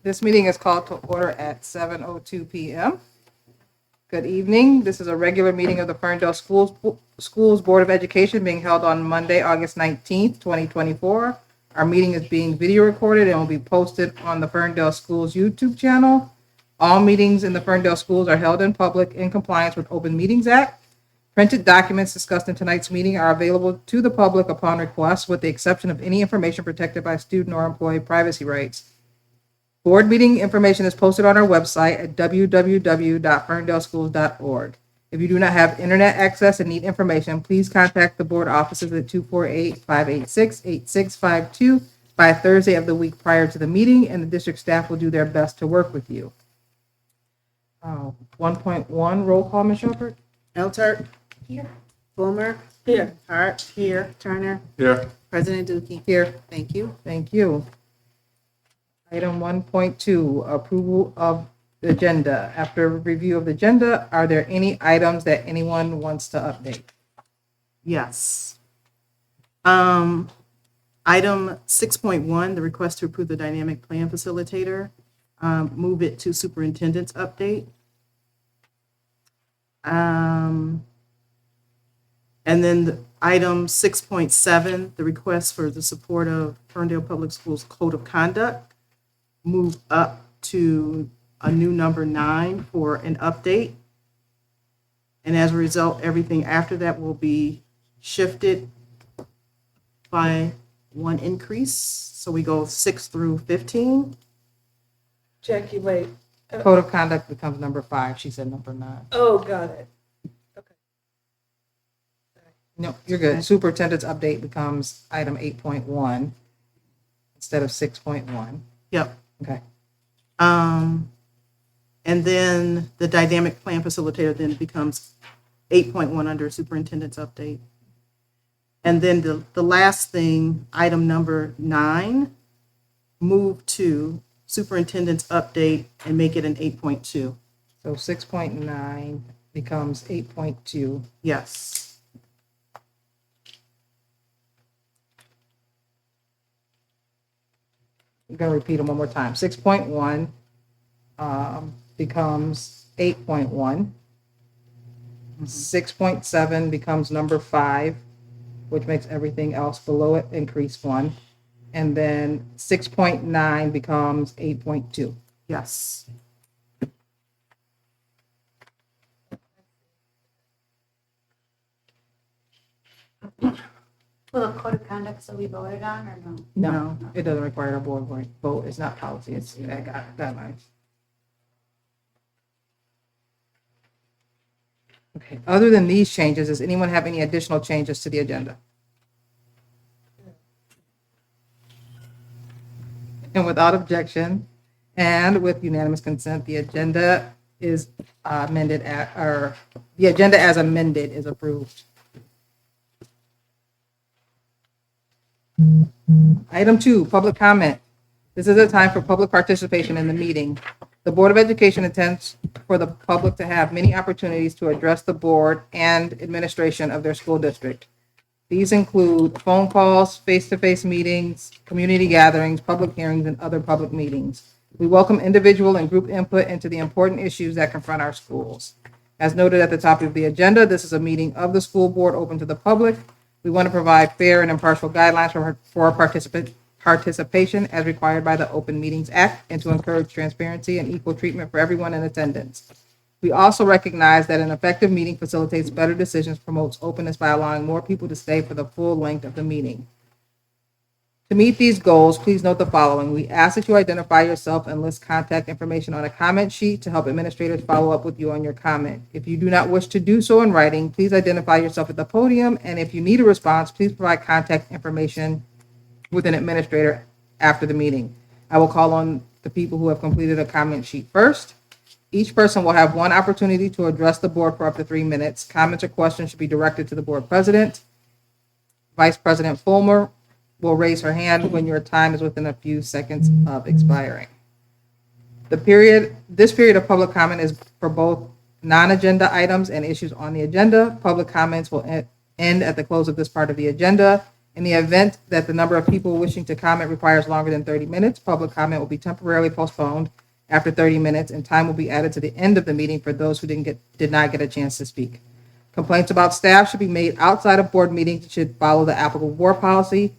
This meeting is called to order at 7:02 p.m. Good evening. This is a regular meeting of the Ferndale Schools Board of Education being held on Monday, August 19th, 2024. Our meeting is being video recorded and will be posted on the Ferndale Schools YouTube channel. All meetings in the Ferndale Schools are held in public in compliance with Open Meetings Act. Printed documents discussed in tonight's meeting are available to the public upon request, with the exception of any information protected by student or employee privacy rights. Board meeting information is posted on our website at www.ferndaleschools.org. If you do not have internet access and need information, please contact the board offices at 248-586-8652 by Thursday of the week prior to the meeting, and the district staff will do their best to work with you. 1.1 roll call, Ms. Shepherd. Eltert. Here. Fulmer. Here. Hart. Here. Turner. Here. President Dookie. Here. Thank you. Thank you. Item 1.2, approval of the agenda. After review of the agenda, are there any items that anyone wants to update? Yes. Item 6.1, the request to approve the dynamic plan facilitator. Move it to superintendent's update. And then item 6.7, the request for the support of Ferndale Public Schools Code of Conduct. Move up to a new number 9 for an update. And as a result, everything after that will be shifted by one increase. So we go 6 through 15. Jackie, wait. Code of conduct becomes number 5. She said number 9. Oh, got it. Okay. No, you're good. Superintendent's update becomes item 8.1 instead of 6.1. Yep. Okay. And then the dynamic plan facilitator then becomes 8.1 under superintendent's update. And then the last thing, item number 9, move to superintendent's update and make it an 8.2. So 6.9 becomes 8.2. Yes. I'm going to repeat them one more time. 6.1 becomes 8.1. 6.7 becomes number 5, which makes everything else below it increase 1. And then 6.9 becomes 8.2. Yes. Will the code of conduct still be voted on or no? No, it doesn't require a board vote. It's not policy. It's guidelines. Okay. Other than these changes, does anyone have any additional changes to the agenda? And without objection, and with unanimous consent, the agenda is amended the agenda as amended is approved. Item 2, public comment. This is a time for public participation in the meeting. The Board of Education intends for the public to have many opportunities to address the board and administration of their school district. These include phone calls, face-to-face meetings, community gatherings, public hearings, and other public meetings. We welcome individual and group input into the important issues that confront our schools. As noted at the top of the agenda, this is a meeting of the school board open to the public. We want to provide fair and impartial guidelines for participation as required by the Open Meetings Act, and to encourage transparency and equal treatment for everyone in attendance. We also recognize that an effective meeting facilitates better decisions, promotes openness by allowing more people to stay for the full length of the meeting. To meet these goals, please note the following. We ask that you identify yourself and list contact information on a comment sheet to help administrators follow up with you on your comment. If you do not wish to do so in writing, please identify yourself at the podium, and if you need a response, please provide contact information with an administrator after the meeting. I will call on the people who have completed a comment sheet first. Each person will have one opportunity to address the board for up to 3 minutes. Comments or questions should be directed to the board president. Vice President Fulmer will raise her hand when your time is within a few seconds of expiring. This period of public comment is for both non-agenda items and issues on the agenda. Public comments will end at the close of this part of the agenda, In the event that the number of people wishing to comment requires longer than 30 minutes, public comment will be temporarily postponed after 30 minutes, and time will be added to the end of the meeting for those who did not get a chance to speak. Complaints about staff should be made outside of board meetings and should follow the applicable board policy.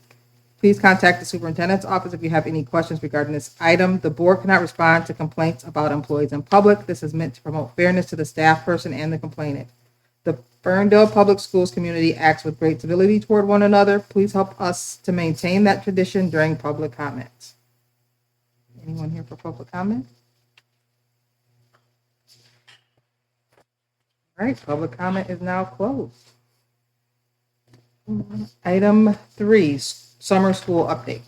Please contact the superintendent's office if you have any questions regarding this item. The board cannot respond to complaints about employees in public. This is meant to promote fairness to the staff person and the complainant. The Ferndale Public Schools community acts with great civility toward one another. Please help us to maintain that tradition during public comments. Anyone here for public comment? All right, public comment is now closed. Item 3, summer school update.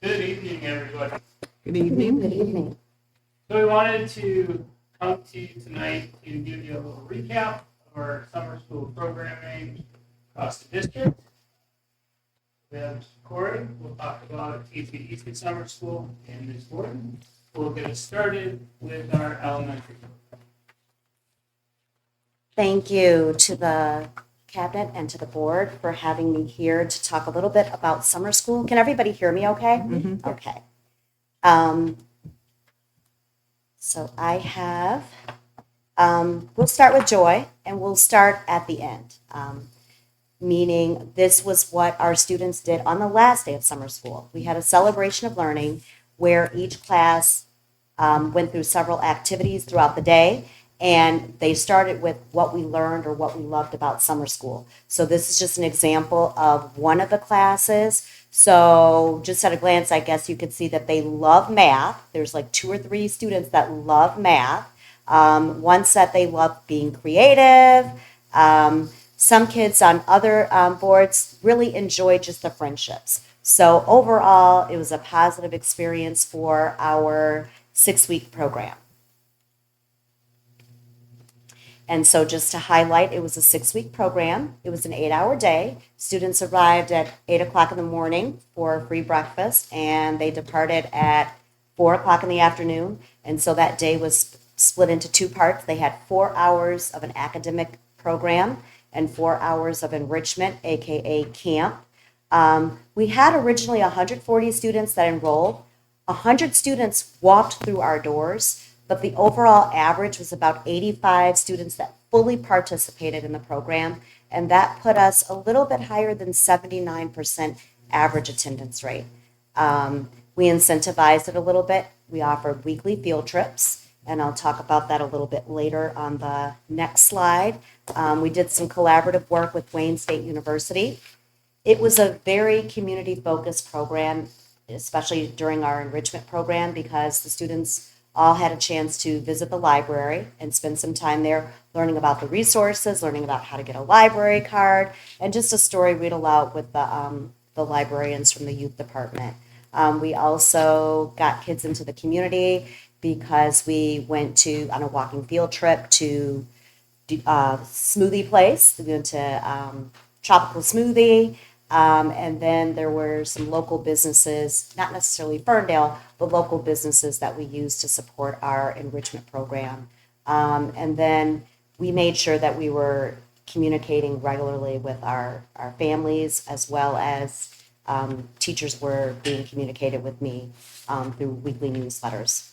Good evening, everybody. Good evening. Good evening. So we wanted to come to you tonight to give you a little recap of our summer school programming across the district. We have Mr. Corey, we'll talk about TC Eastern Summer School, and Ms. Gordon. We'll get us started with our elementary. Thank you to the cabinet and to the board for having me here to talk a little bit about summer school. Can everybody hear me okay? Okay. So I have, we'll start with joy and we'll start at the end. Meaning this was what our students did on the last day of summer school. We had a celebration of learning where each class went through several activities throughout the day, and they started with what we learned or what we loved about summer school. So this is just an example of one of the classes. So just at a glance, I guess you could see that they love math. There's like 2 or 3 students that love math. One set they love being creative. Some kids on other boards really enjoyed just the friendships. So overall, it was a positive experience for our 6-week program. And so just to highlight, it was a 6-week program. It was an 8-hour day. Students arrived at 8 o'clock in the morning for free breakfast, and they departed at 4 o'clock in the afternoon. And so that day was split into 2 parts. They had 4 hours of an academic program and 4 hours of enrichment, AKA camp. We had originally 140 students that enrolled. 100 students walked through our doors, but the overall average was about 85 students that fully participated in the program, and that put us a little bit higher than 79% average attendance rate. We incentivized it a little bit. We offered weekly field trips, and I'll talk about that a little bit later on the next slide. We did some collaborative work with Wayne State University. It was a very community-focused program, especially during our enrichment program, because the students all had a chance to visit the library and spend some time there learning about the resources, learning about how to get a library card, and just a story read aloud with the librarians from the youth department. We also got kids into the community because we went on a walking field trip to smoothie place. We went to Tropical Smoothie. And then there were some local businesses, not necessarily Ferndale, but local businesses that we used to support our enrichment program. And then we made sure that we were communicating regularly with our families, as well as teachers were being communicated with me through weekly newsletters.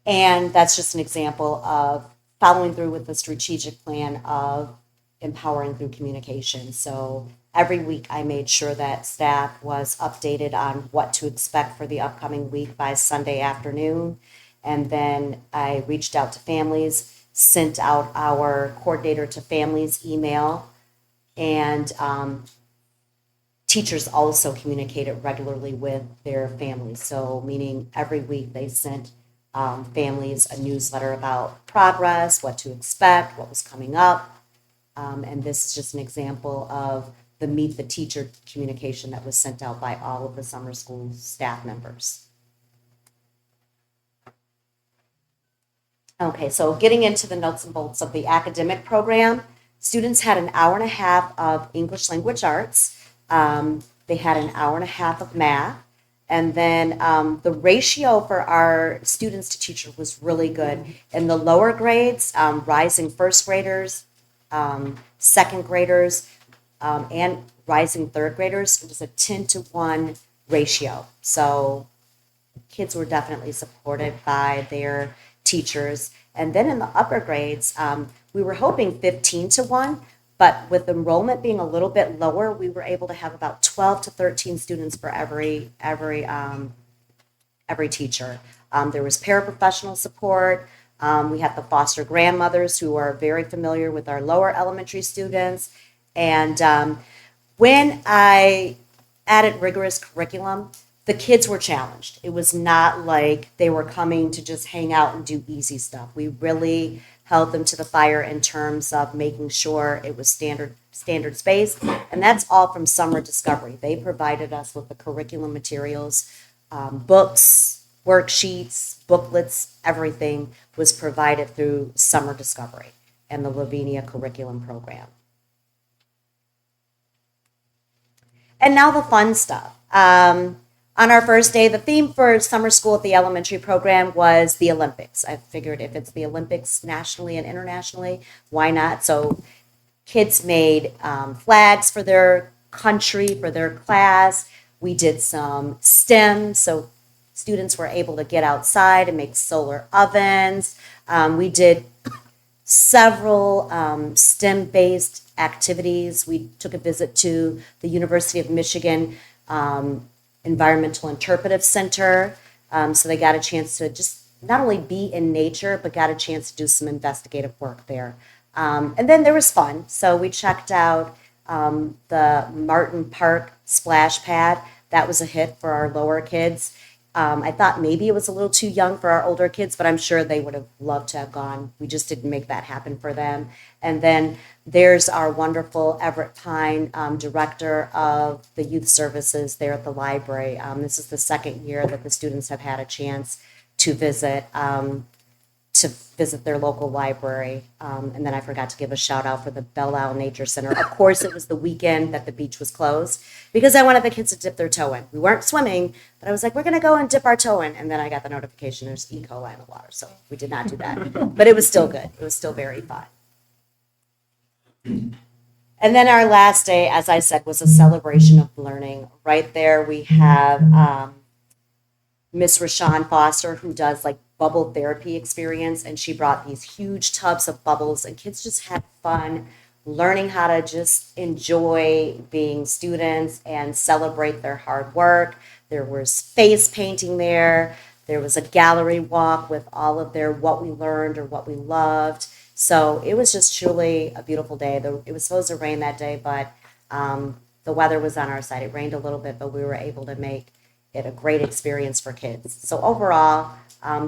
And that's just an example of following through with the strategic plan of empowering through communication. So every week I made sure that staff was updated on what to expect for the upcoming week by Sunday afternoon. And then I reached out to families, sent out our coordinator to families email, and teachers also communicated regularly with their families. So meaning every week they sent families a newsletter about progress, what to expect, what was coming up. And this is just an example of the Meet the Teacher communication that was sent out by all of the summer school staff members. Okay, so getting into the nuts and bolts of the academic program, students had an hour and a half of English language arts. They had an hour and a half of math. And then the ratio for our students to teacher was really good. In the lower grades, rising first graders, second graders, and rising third graders, it was a 10-to-1 ratio. So kids were definitely supported by their teachers. And then in the upper grades, we were hoping 15-to-1, but with enrollment being a little bit lower, we were able to have about 12 to 13 students for every teacher. There was paraprofessional support. We had the foster grandmothers who are very familiar with our lower elementary students. And when I added rigorous curriculum, the kids were challenged. It was not like they were coming to just hang out and do easy stuff. We really held them to the fire in terms of making sure it was standards based, and that's all from Summer Discovery. They provided us with the curriculum materials, books, worksheets, booklets, everything was provided through Summer Discovery and the Lavinia curriculum program. And now the fun stuff. On our first day, the theme for summer school at the elementary program was the Olympics. I figured if it's the Olympics nationally and internationally, why not? So kids made flags for their country, for their class. We did some STEM, so students were able to get outside and make solar ovens. We did several STEM-based activities. We took a visit to the University of Michigan Environmental Interpretive Center. So they got a chance to just not only be in nature, but got a chance to do some investigative work there. And then there was fun. So we checked out the Martin Park splash pad. That was a hit for our lower kids. I thought maybe it was a little too young for our older kids, but I'm sure they would have loved to have gone. We just didn't make that happen for them. And then there's our wonderful Everett Pine, director of the youth services there at the library. This is the second year that the students have had a chance to visit their local library. And then I forgot to give a shout out for the Belle Isle Nature Center. Of course, it was the weekend that the beach was closed because I wanted the kids to dip their toe in. We weren't swimming, but I was like, we're going to go and dip our toe in. And then I got the notification there's E. coli in the water. So we did not do that. But it was still good. It was still very fun. And then our last day, as I said, was a celebration of learning. Right there, we have Miss Rashawn Foster, who does like bubble therapy experience, and she brought these huge tubs of bubbles, and kids just had fun learning how to just enjoy being students and celebrate their hard work. There was face painting there. There was a gallery walk with all of their what we learned or what we loved. So it was just truly a beautiful day. It was supposed to rain that day, but the weather was on our side. It rained a little bit, but we were able to make it a great experience for kids. So overall,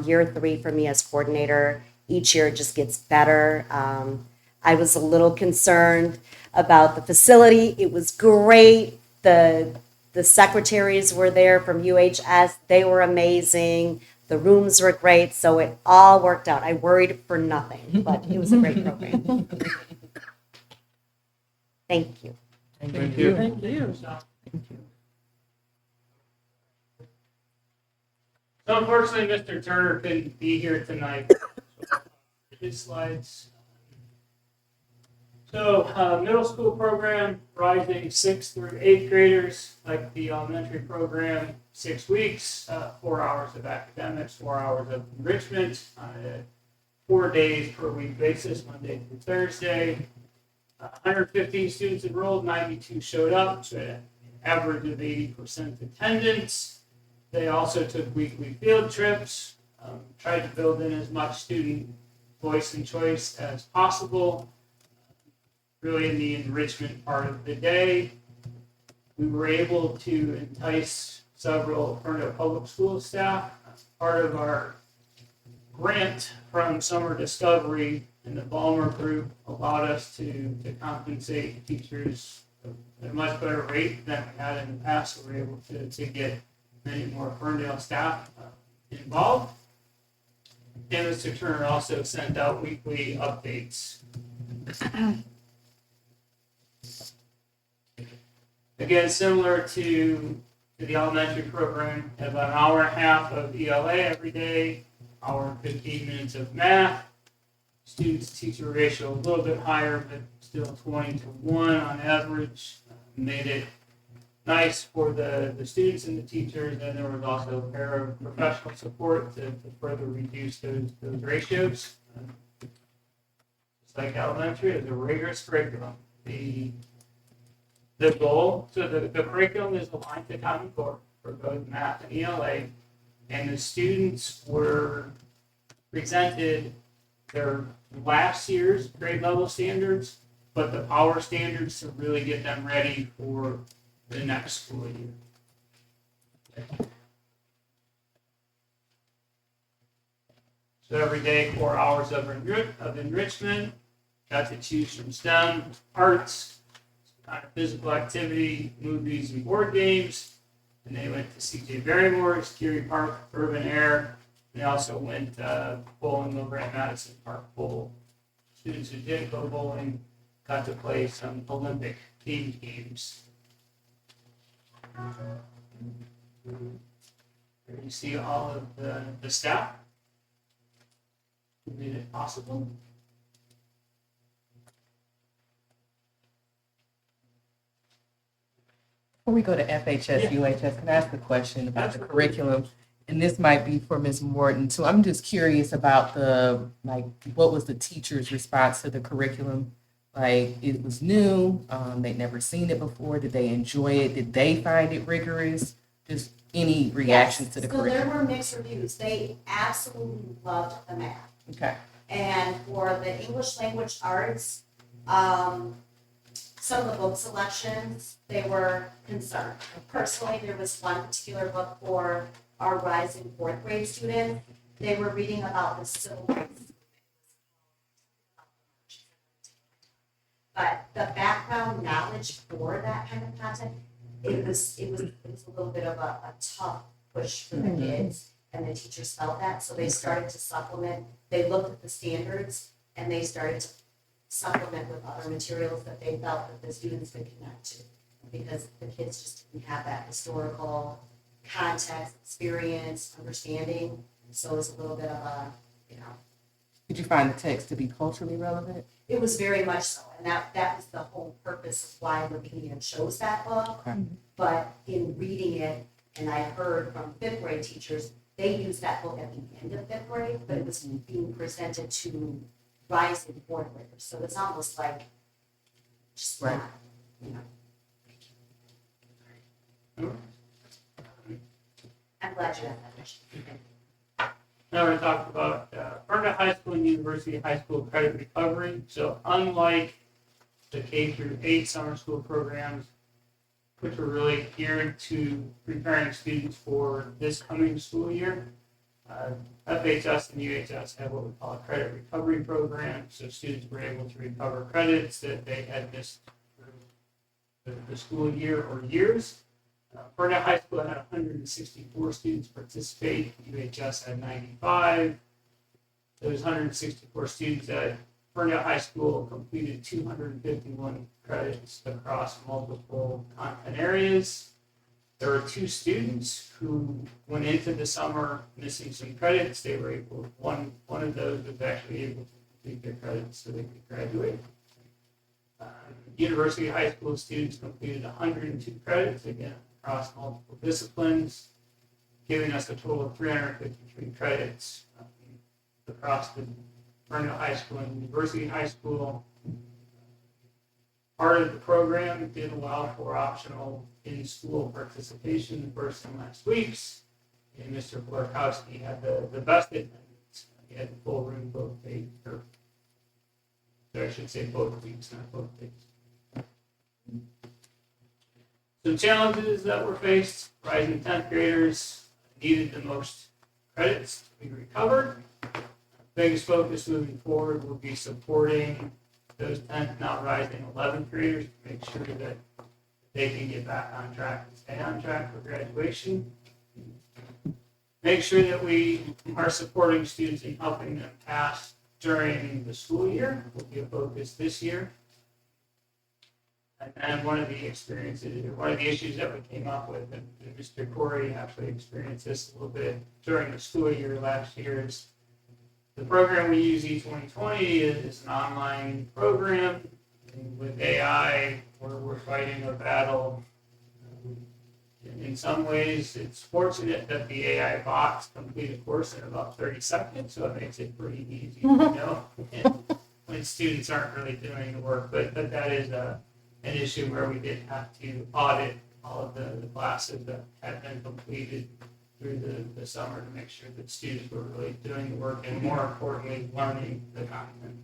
year 3 for me as coordinator, each year just gets better. I was a little concerned about the facility. It was great. The secretaries were there from UHS. They were amazing. The rooms were great. So it all worked out. I worried for nothing, but it was a great program. Thank you. Thank you. Thank you. So unfortunately, Mr. Turner couldn't be here tonight. His slides. So middle school program, rising 6th through 8th graders, like the elementary program, 6 weeks, 4 hours of academics, 4 hours of enrichment on a 4 days per week basis, Monday through Thursday. 115 students enrolled, 92 showed up, so an average of 80% attendance. They also took weekly field trips, tried to build in as much student voice and choice as possible. Really in the enrichment part of the day, we were able to entice several Ferndale Public School staff. Part of our grant from Summer Discovery and the Balmer Group allowed us to compensate teachers at a much better rate than we had in the past. So we were able to get many more Ferndale staff involved. And Mr. Turner also sent out weekly updates. Again, similar to to the elementary program, have about an hour and a half of ELA every day, hour and 15 minutes of math. Students-teacher ratio a little bit higher, but still 20-1 on average. Made it nice for the students and the teachers, and there was also paraprofessional support to further reduce those ratios. Just like elementary, it's a rigorous curriculum. The goal, so the curriculum is aligned to Common Core for both math and ELA, and the students were presented their last year's grade level standards, but the power standards to really get them ready for the next school year. So every day, 4 hours of enrichment, got to choose from STEM, arts, kind of physical activity, movies, and board games. And they went to CJ Barrymore's, Geary Park, Urban Air. They also went bowling over at Madison Park Bowl. Students who didn't go bowling got to play some Olympic themed games. Here you see all of the staff who made it possible. Before we go to FHS, UHS, can I ask a question about the Absolutely. curriculum? And this might be for Ms. Morton. So I'm just curious about what was the teacher's response to the curriculum? Like, it was new, they'd never seen it before. Did they enjoy it? Did they find it rigorous? Just any reactions to the So there curriculum? were mixed reviews. They absolutely loved the math. Okay, And for the English language arts, some of the book selections, they were concerned. Personally, there was one particular book for our rising fourth grade students. They were reading about the civil rights. But the background knowledge for that kind of content, it was a little bit of a tough push for the kids, and the teachers felt that, so they started to supplement. They looked at the standards, and they started to supplement with other materials that they felt that the students could connect to, because the kids just didn't have that historical context, experience, understanding. So it was a little bit of a, did you find the text to be culturally relevant? it was very much so, and that was the whole purpose of why Ravinia chose that book. Okay. But in reading it, and I heard from fifth grade teachers, they used that book at the end of fifth grade, but it was being presented to rising fourth graders. So it's almost like just Right. not, I'm glad you asked that question. Now we're talking about Ferndale High School and University High School credit recovery. So unlike the K through 8 summer school programs, which were really geared to preparing students for this coming school year, FHS and UHS have what we call a credit recovery program. So students were able to recover credits that they had missed through the school year or years. Ferndale High School had 164 students participate. UHS had 95. Those 164 students at Ferndale High School completed 251 credits across multiple content areas. There were 2 students who went into the summer missing some credits. They were able, one of those was actually able to complete their credits so they could graduate. University High School students completed 102 credits, again, across multiple disciplines, giving us a total of 353 credits across the Ferndale High School and University High School. Part of the program did allow for optional in-school participation the first and last weeks, and Mr. Borkowski had the best attendance. He had the full room both days, or I should say both weeks, not both days. Some challenges that were faced: rising 10th graders needed the most credits to be recovered. Biggest focus moving forward will be supporting those 10th, now rising 11th graders to make sure that they can get back on track and stay on track for graduation. Make sure that we are supporting students and helping them pass during the school year will be a focus this year. And one of the issues that we came up with, and Mr. Corey actually experienced this a little bit during the school year last year, is the program we use, E2020, is an online program. And with AI, we're fighting a battle. In some ways, it's fortunate that the AI bots complete a course in about 30 seconds, so it makes it pretty easy, when students aren't really doing the work. But that is an issue where we did have to audit all of the classes that had been completed through the summer to make sure that students were really doing the work and, more importantly, learning the content.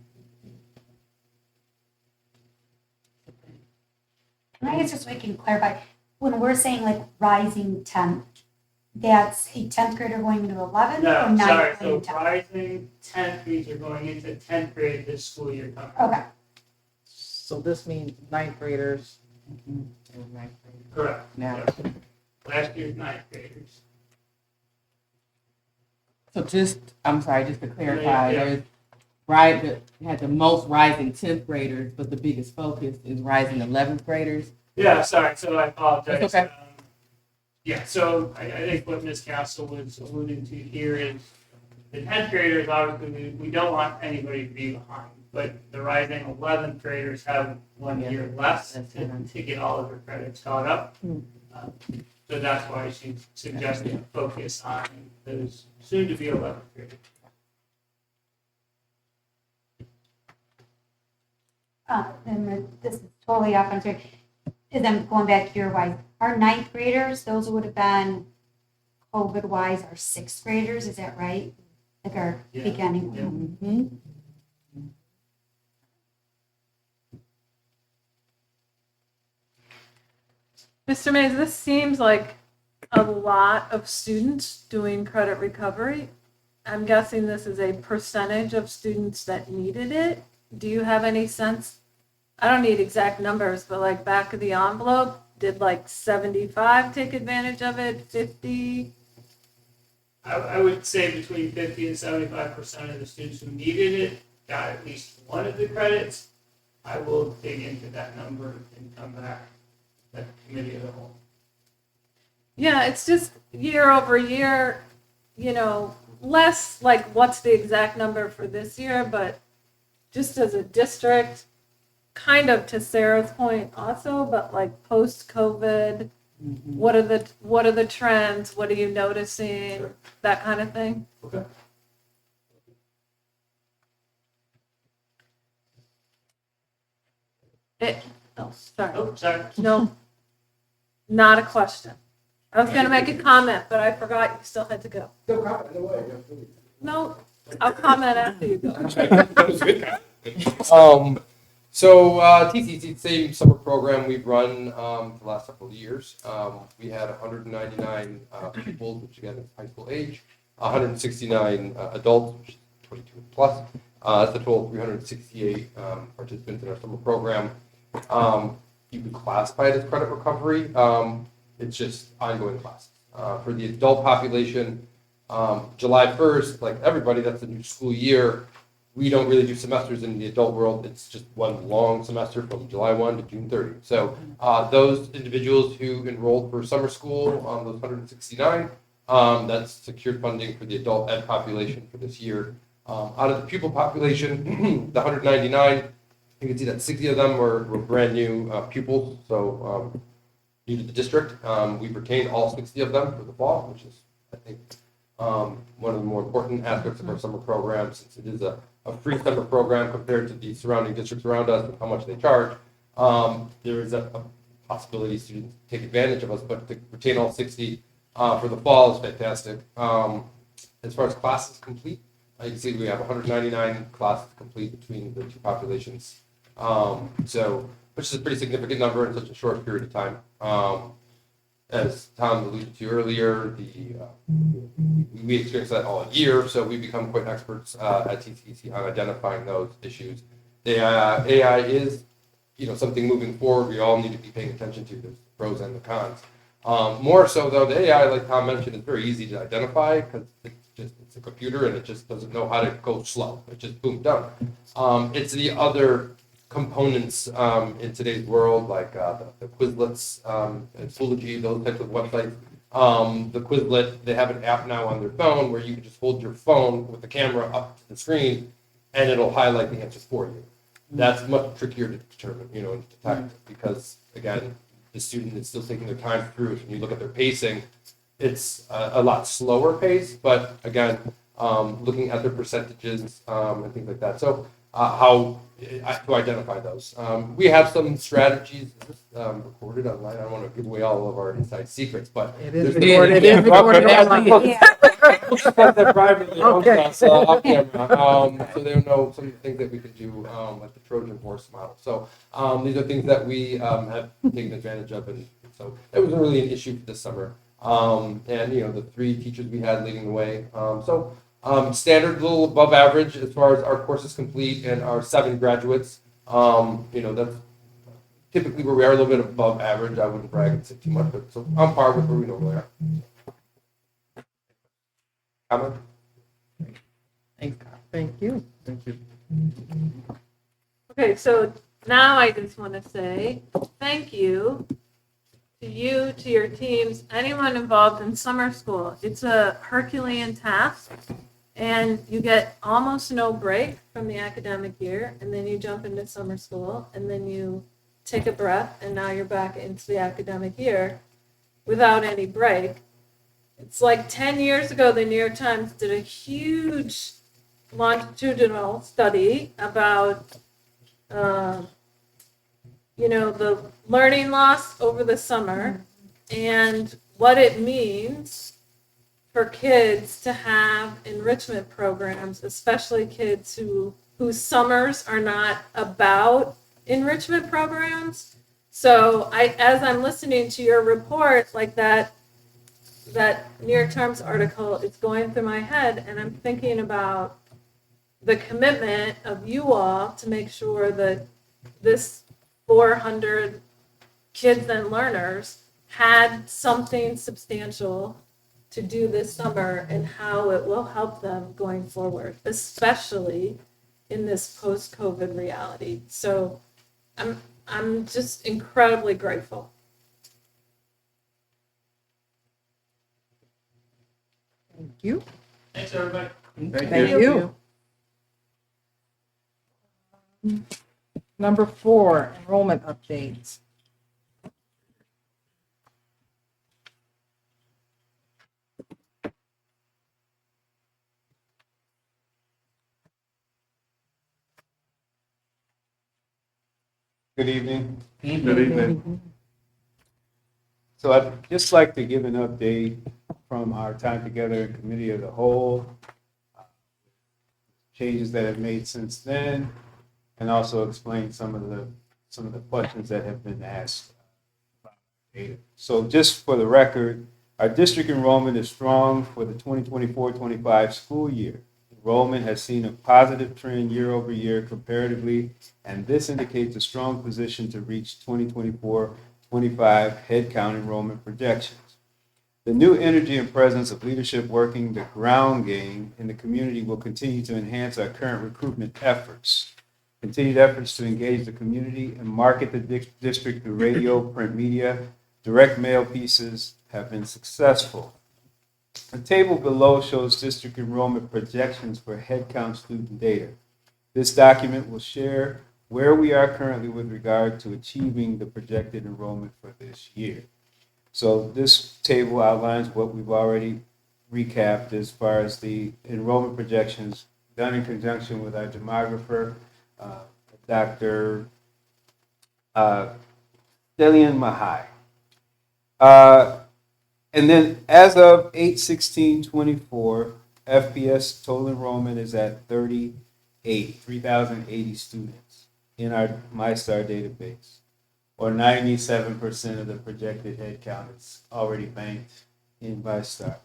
Can I guess just so we can clarify, when we're saying like rising 10th, that's a 10th grader going into 11th or No, 9th sorry, going into so 10th? rising 10th means you're going into 10th grade this school year coming. Okay, So this means ninth graders. Correct. Now, Yeah. Last year's 9th graders. so I'm sorry, just to clarify, Yeah. there's you had the most rising 10th graders, but the biggest focus is rising 11th graders. Yeah, sorry, so I apologize. That's okay. Yeah, so I think what Ms. Castle was alluding to here is the 10th graders, obviously, we don't want anybody to be behind, but the rising 11th graders have 1 Yeah. year left That's to get all of their credits caught up. Hmm. So that's why she's suggesting a focus on those soon-to-be 11th graders. and this is totally off, I'm sorry. Is I'm going back year-wise, our 9th graders, those would have been COVID-wise, our 6th graders, is that right? Like our Yeah. beginning. Yeah. Mm-hmm. Mr. Mays, this seems like a lot of students doing credit recovery. I'm guessing this is a percentage of students that needed it. Do you have any sense? I don't need exact numbers, but like back of the envelope, did like 75 take advantage of it, 50? I would say between 50 and 75% of the students who needed it got at least one of the credits. I will dig into that number and come back at the committee of the whole. Yeah, it's just year over year, less like what's the exact number for this year, but just as a district, kind of to Sarah's point also, but like post-COVID, what are the trends? What are you noticing? Sure. That kind of thing. Okay. Sorry. Oh, sorry. No, not a question. I was gonna make a comment, but I forgot you still had to go. No comment, no way. No, I'll comment after you go. TCC, same summer program we've run for the last couple of years. We had 199 pupils, which again is high school age, 169 adults, which is 22 plus. That's a total of 368 participants in our summer program. You can classify it as credit recovery. It's just ongoing classes. For the adult population, July 1st, like everybody, that's a new school year. We don't really do semesters in the adult world. It's just one long semester from July 1 to June 30. So those individuals who enrolled for summer school, those 169, that's secured funding for the adult ed population for this year. Out of the pupil population, the 199, you can see that 60 of them were brand new pupils, so new to the district. We've retained all 60 of them for the fall, which is, I think, one of the more important aspects of our summer program, since it is a free summer program compared to the surrounding districts around us and how much they charge. There is a possibility students take advantage of us, but to retain all 60 for the fall is fantastic. As far as classes complete, you can see we have 199 classes complete between the two populations. Which is a pretty significant number in such a short period of time. As Tom alluded to earlier, we experience that all year, so we become quite experts at TCC on identifying those issues. AI is, something moving forward. We all need to be paying attention to. There's the pros and the cons. More so though, the AI, like Tom mentioned, is very easy to identify because it's a computer and it just doesn't know how to go slow. It just boom done. It's the other components in today's world, like the Quizlets and Schoology, those types of websites. The Quizlet, they have an app now on their phone where you can just hold your phone with the camera up to the screen, and it'll highlight the answers for you. That's much trickier to determine, and detect, because again, the student is still taking their time through. So when you look at their pacing, it's a lot slower pace, but again, looking at their percentages and things like that. So how to identify those. We have some strategies. Is this recorded online? I don't want to give away all of our inside secrets, but It is there's- recorded. It is recorded online. We'll discuss that privately amongst Okay. us off camera, so they'll know some of the things that we can do, like the Trojan horse model. So these are things that we have taken advantage of, and so it wasn't really an issue for this summer. And the 3 teachers we had leading the way. Standard, a little above average as far as our courses complete and our 7 graduates. That's typically where we are, a little bit above average. I wouldn't brag and say too much, but so on par with where we normally are. Comment? Thanks, Carl. Thank you. Thank you. Okay, so now I just want to say thank you to you, to your teams, anyone involved in summer school. It's a Herculean task, and you get almost no break from the academic year, and then you jump into summer school, and then you take a breath, and now you're back into the academic year without any break. It's like 10 years ago, the New York Times did a huge longitudinal study about the learning loss over the summer and what it means for kids to have enrichment programs, especially kids whose summers are not about enrichment programs. So as I'm listening to your report, like that New York Times article, it's going through my head, and I'm thinking about the commitment of you all to make sure that this 400 kids and learners had something substantial to do this summer, and how it will help them going forward, especially in this post-COVID reality. So I'm just incredibly grateful. Thank you. Thanks, everybody. Thank you. Number 4, enrollment updates. Good evening. Good evening. So I'd just like to give an update from our time together in committee of the whole, changes that have made since then, and also explain some of the questions that have been asked. So just for the record, our district enrollment is strong for the 2024-25 school year. Enrollment has seen a positive trend year over year comparatively, and this indicates a strong position to reach 2024-25 headcount enrollment projections. The new energy and presence of leadership working the ground game in the community will continue to enhance our current recruitment efforts. Continued efforts to engage the community and market the district through radio, print media, direct mail pieces have been successful. The table below shows district enrollment projections for headcount student data. This document will share where we are currently with regard to achieving the projected enrollment for this year. So this table outlines what we've already recapped as far as the enrollment projections done in conjunction with our demographer, Dr. Delian Mahai. And then as of 8/16/24, FPS total enrollment is at 3,080 students in our MyStar database, or 97% of the projected head count is already banked in MyStar,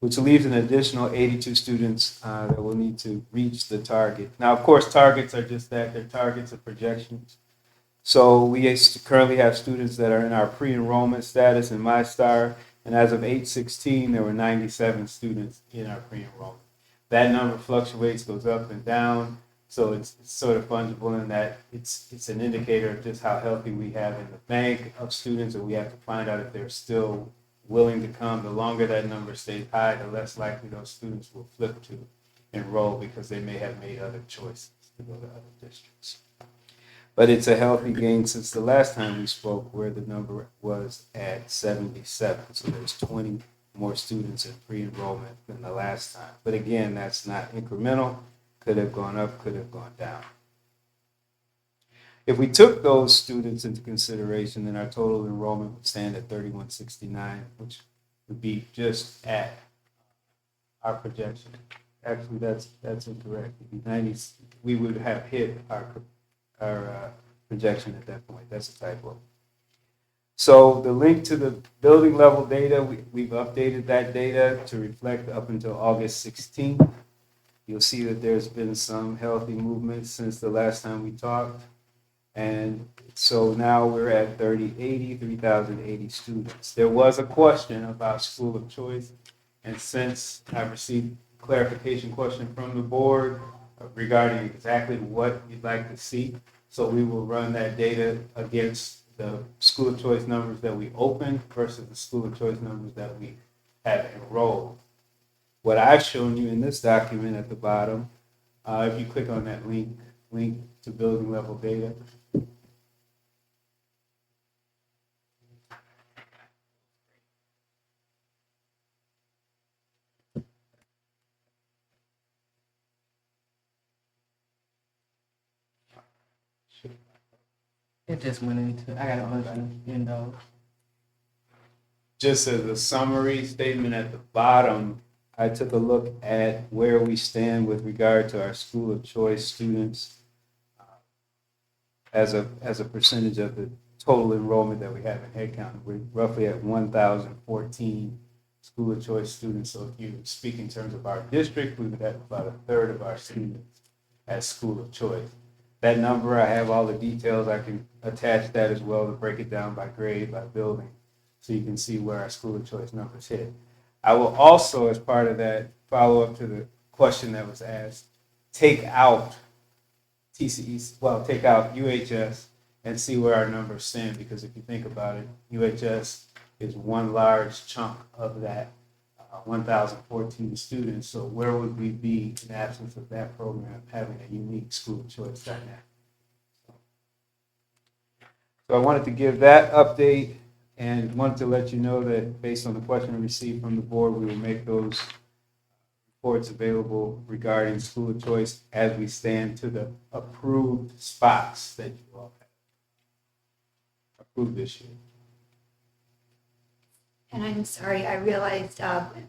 which leaves an additional 82 students that will need to reach the target. Now, of course, targets are just that, they're targets of projections. So we currently have students that are in our pre-enrollment status in MyStar, and as of 8/16, there were 97 students in our pre-enrollment. That number fluctuates, goes up and down. So it's sort of fungible in that it's an indicator of just how healthy we have in the bank of students, and we have to find out if they're still willing to come. The longer that number stays high, the less likely those students will flip to enroll because they may have made other choices to go to other districts. But it's a healthy gain since the last time we spoke, where the number was at 77. So there's 20 more students in pre-enrollment than the last time. But again, that's not incremental. Could have gone up, could have gone down. If we took those students into consideration, then our total enrollment would stand at 3169, which would be just at our projection. Actually, that's incorrect. It'd be 90. We would have hit our projection at that point. That's a typo. So the link to the building level data, we've updated that data to reflect up until August 16th. You'll see that there's been some healthy movement since the last time we talked. And so now we're at 3,080 students. There was a question about school of choice. And since I've received clarification question from the board regarding exactly what you'd like to see, so we will run that data against the school of choice numbers that we opened versus the school of choice numbers that we have enrolled. What I've shown you in this document at the bottom, if you click on that link to building level data, It just went into, I got a bunch of windows. just as a summary statement at the bottom, I took a look at where we stand with regard to our school of choice students as a percentage of the total enrollment that we have in headcount. We're roughly at 1,014 school of choice students. So if you speak in terms of our district, we would have about a third of our students as school of choice. That number, I have all the details. I can attach that as well to break it down by grade, by building, so you can see where our school of choice numbers hit. I will also, as part of that, follow up to the question that was asked, take out TCEs, well, take out UHS and see where our numbers stand, because if you think about it, UHS is one large chunk of that 1,014 students. So where would we be in absence of that program having a unique school of choice dynamic? So I wanted to give that update and wanted to let you know that based on the question we received from the board, we will make those reports available regarding school of choice as we stand to the approved spots that you all have approved this year. And I'm sorry, I realized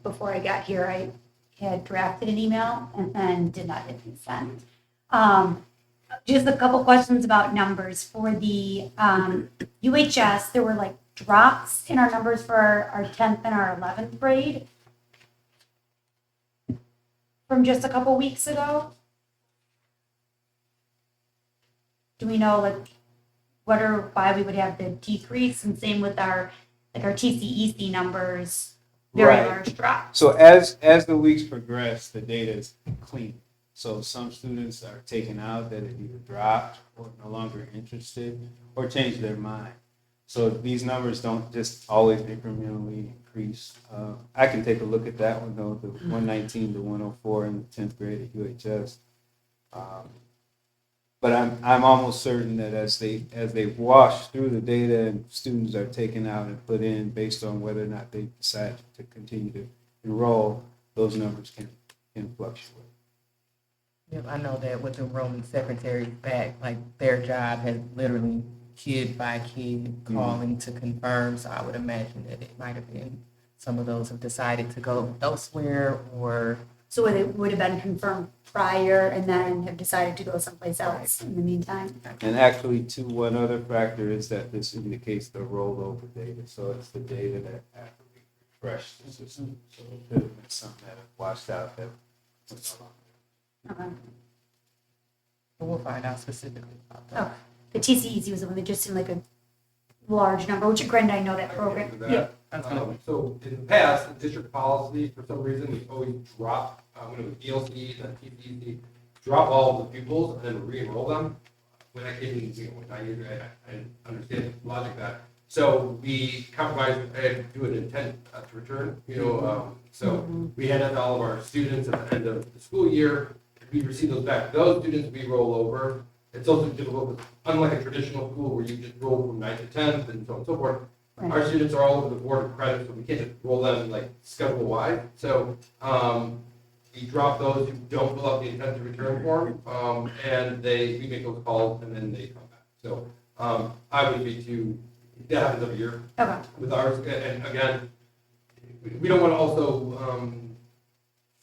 before I got here, I had drafted an email and then did not hit send. Just a couple questions about numbers. For the UHS, there were like drops in our numbers for our 10th and our 11th grade from just a couple weeks ago. Do we know like what or why we would have the decrease, and same with our TCEC numbers, very Right. large drop. So as the weeks progress, the data is clean. So some students are taken out that have either dropped or no longer interested or changed their mind. So these numbers don't just always incrementally increase. I can take a look at that one though, the 119 to 104 in the 10th grade at UHS. But I'm almost certain that as they wash through the data and students are taken out and put in based on whether or not they decide to continue to enroll, those numbers can fluctuate. Yep, I know that with enrollment secretaries back, like their job has literally kid by kid calling to confirm. So I would imagine that it might have been some of those have decided to go elsewhere or. So it would have been confirmed prior and then have decided to go someplace else in the meantime. And actually, too, one other factor is that this indicates the rollover data. So it's the data that after we refresh the system. So it could have been something that washed out that was no longer. Okay. But we'll find out specifically about that. Oh, the TCEC was the one that just seemed like a large number, which Greg and I know that program. Yeah. So in the past, the district policy, for some reason, we always dropped, when it was DLC, then TCC, drop all of the pupils and then re-enroll them. When I came in, I understand the logic of that. So we compromised and do an intent to return, so we hand out to all of our students at the end of the school year. We receive those back. Those students we roll over. It's also difficult, unlike a traditional school where you just roll from 9th to 10th and so on and so forth. Right. Our students are all over the board of credit, so we can't just roll them like schedule wide. So we drop those who don't fill out the intent to return form, and we make those calls and then they come back. So I would be that happens every year Okay. with ours. And again, we don't want to also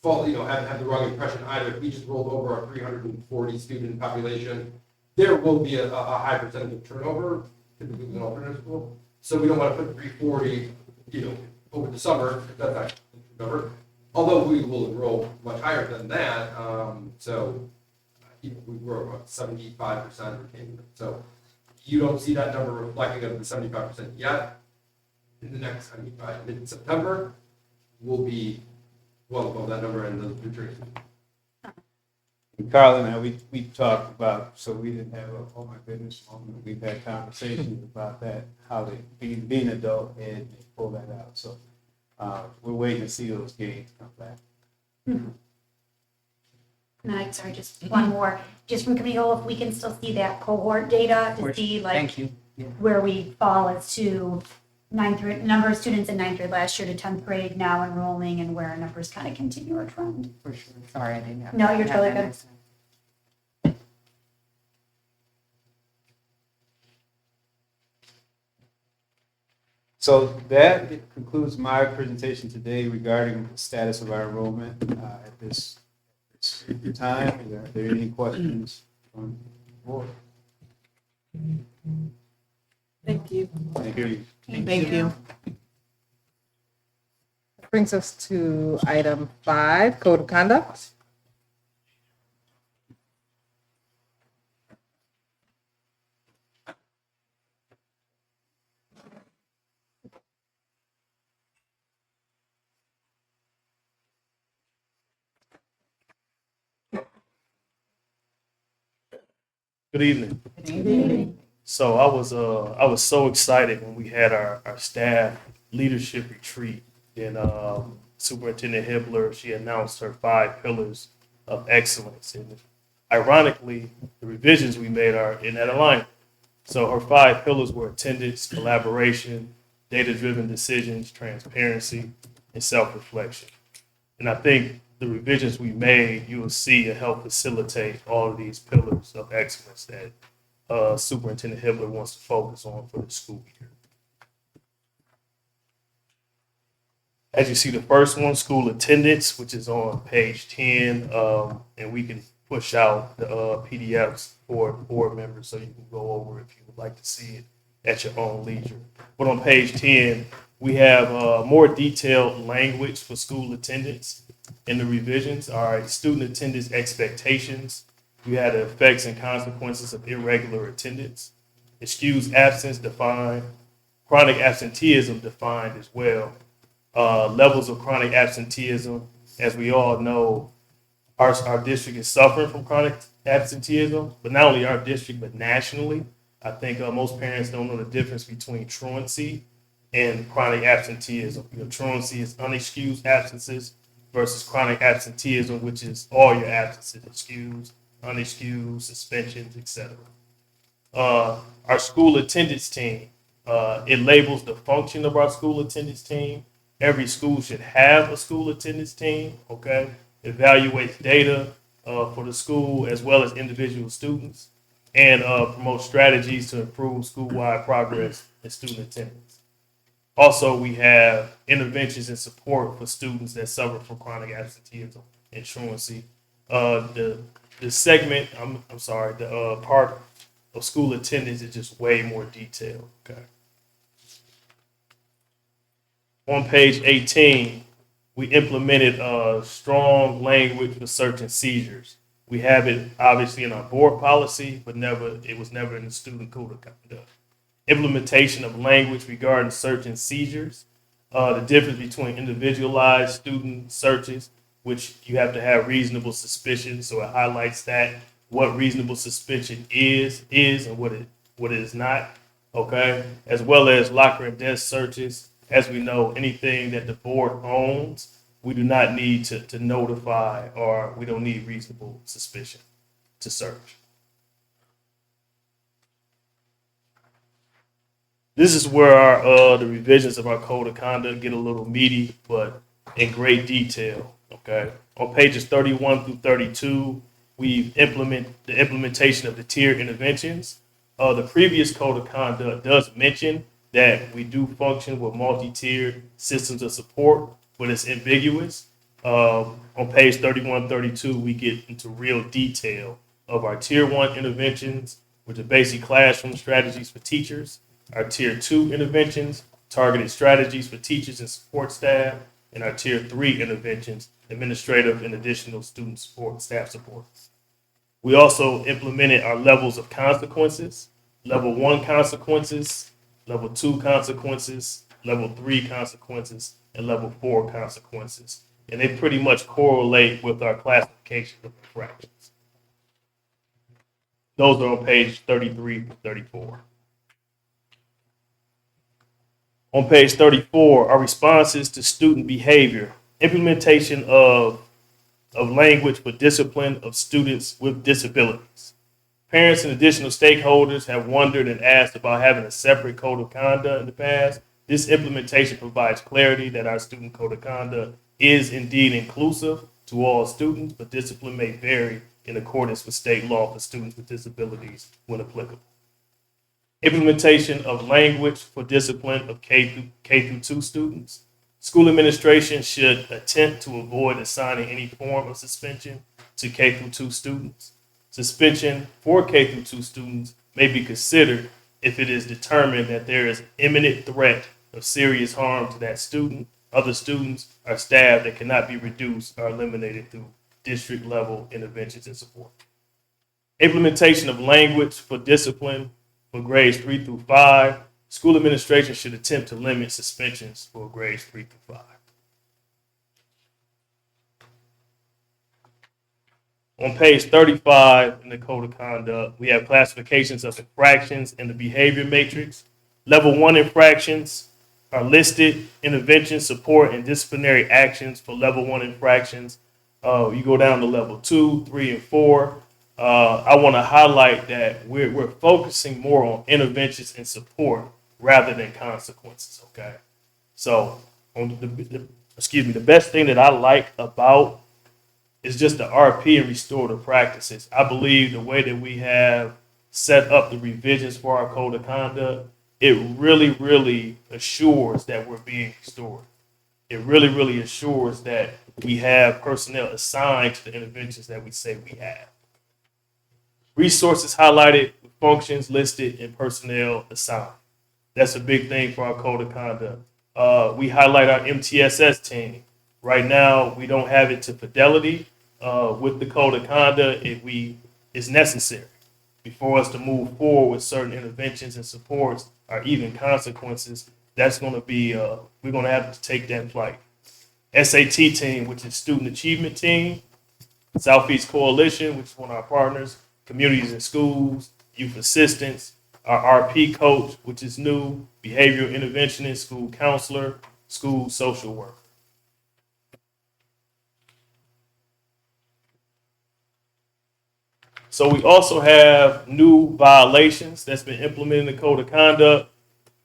have the wrong impression either. If we just rolled over our 340 student population, there will be a high percentage of turnover, typically in an alternative school. So we don't want to put 340, over the summer, if that's not number. Although we will enroll much higher than that, we were about 75% retaining. So you don't see that number reflecting of the 75% yet. In the next, by mid-September, we'll be well above that number and those returns. And Carl and I, we talked about, so we didn't have a, oh my goodness moment. We've had conversations about that, how they, being adult and they pull that out. So we're waiting to see those gains come back. No, sorry, just one more. Just from committee goal, if we can still see that cohort data to see like Thank you. Yeah. where we fall as to ninth grade, number of students in ninth grade last year to 10th grade now enrolling and where our numbers kind of continue our trend. For sure. Sorry, I didn't have. No, you're have totally that good. next time. So that concludes my presentation today regarding the status of our enrollment at this time. Are there any questions from the board? Thank you. Thank you. Thank you. Brings us to item 5, Code of Conduct. Good evening. So I was so excited when we had our staff leadership retreat. And Superintendent Hibbler, she announced her 5 pillars of excellence. And ironically, the revisions we made are in that alignment. So her 5 pillars were attendance, collaboration, data-driven decisions, transparency, and self-reflection. And I think the revisions we made, you will see and help facilitate all of these pillars of excellence that Superintendent Hibbler wants to focus on for the school year. As you see, the first one, school attendance, which is on page 10, and we can push out the PDFs for board members so you can go over if you would like to see it at your own leisure. But on page 10, we have more detailed language for school attendance in the revisions. All right, student attendance expectations. We had the effects and consequences of irregular attendance. Excused absence defined. Chronic absenteeism defined as well. Levels of chronic absenteeism. As we all know, our district is suffering from chronic absenteeism, but not only our district, but nationally. I think most parents don't know the difference between truancy and chronic absenteeism. Truancy is unexcused absences versus chronic absenteeism, which is all your absences, excused, unexcused, suspensions, etc. Our school attendance team, it labels the function of our school attendance team. Every school should have a school attendance team, okay? Evaluates data for the school as well as individual students and promotes strategies to improve school-wide progress and student attendance. Also, we have interventions and support for students that suffer from chronic absenteeism and truancy. The segment, the part of school attendance is just way more detailed, okay? On page 18, we implemented strong language for search and seizures. We have it obviously in our board policy, but it was never in the student code of conduct. Implementation of language regarding search and seizures, the difference between individualized student searches which you have to have reasonable suspicion. So it highlights that what reasonable suspicion is and what it is not. Okay, as well as locker and desk searches. As we know, anything that the board owns, we do not need to notify, or we don't need reasonable suspicion to search. This is where our the revisions of our code of conduct get a little meaty, but in great detail. Okay, on pages 31 through 32, we implement the implementation of the tiered interventions. The previous code of conduct does mention that we do function with multi-tiered systems of support, but it's ambiguous. On page 31, 32, we get into real detail of our tier 1 interventions, which are basic classroom strategies for teachers, our tier 2 interventions, targeted strategies for teachers and support staff, and our tier 3 interventions, administrative and additional student support, staff support. We also implemented our levels of consequences, level 1 consequences, level 2 consequences, level 3 consequences, and level 4 consequences. And they pretty much correlate with our classification of infractions. Those are on page 33 to 34. On page 34, our responses to student behavior, implementation of language for discipline of students with disabilities. Parents and additional stakeholders have wondered and asked about having a separate code of conduct in the past. This implementation provides clarity that our student code of conduct is indeed inclusive to all students, but discipline may vary in accordance with state law for students with disabilities when applicable. Implementation of language for discipline of K through 2 students. School administration should attempt to avoid assigning any form of suspension to K through 2 students. Suspension for K through 2 students may be considered if it is determined that there is imminent threat of serious harm to that student, other students, or staff that cannot be reduced or eliminated through district level interventions and support. Implementation of language for discipline for grades 3 through 5. School administration should attempt to limit suspensions for grades 3 through 5. On page 35 in the Code of Conduct, we have classifications of infractions in the behavior matrix. Level 1 infractions are listed, intervention, support, and disciplinary actions for level 1 infractions. You go down to level 2, 3, and 4. I want to highlight that we're focusing more on interventions and support rather than consequences, okay? So, the best thing that I like about is just the RP and restorative practices. I believe the way that we have set up the revisions for our code of conduct, it really, really assures that we're being restored. It really, really assures that we have personnel assigned to the interventions that we say we have. Resources highlighted, functions listed, and personnel assigned. That's a big thing for our code of conduct. We highlight our MTSS team. Right now, we don't have it to fidelity. With the code of conduct, it's necessary before us to move forward with certain interventions and supports or even consequences. That's going to be, we're going to have to take that flight. SAT team, which is Student Achievement Team. Southeast Coalition, which is one of our partners. Communities and Schools, Youth Assistance, our RP coach, which is new, behavioral interventionist, school counselor, school social worker. So we also have new violations that's been implemented in the Code of Conduct.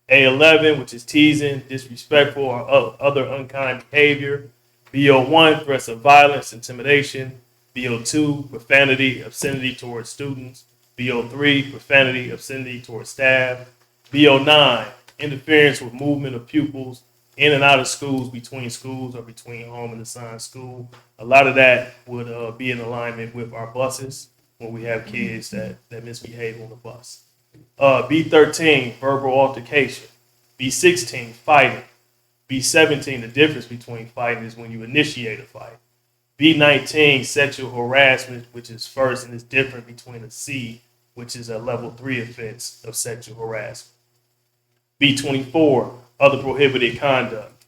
A11, which is teasing, disrespectful, or other unkind behavior. BO1, threats of violence, intimidation. BO2, profanity, obscenity towards students. BO3, profanity, obscenity towards staff. BO9, interference with movement of pupils in and out of schools, between schools, or between home and assigned school. A lot of that would be in alignment with our buses when we have kids that misbehave on the bus. B13, verbal altercation. B16, fighting. B17, the difference between fighting is when you initiate a fight. B19, sexual harassment, which is first and is different between a C, which is a level 3 offense of sexual harassment. B24, other prohibited conduct.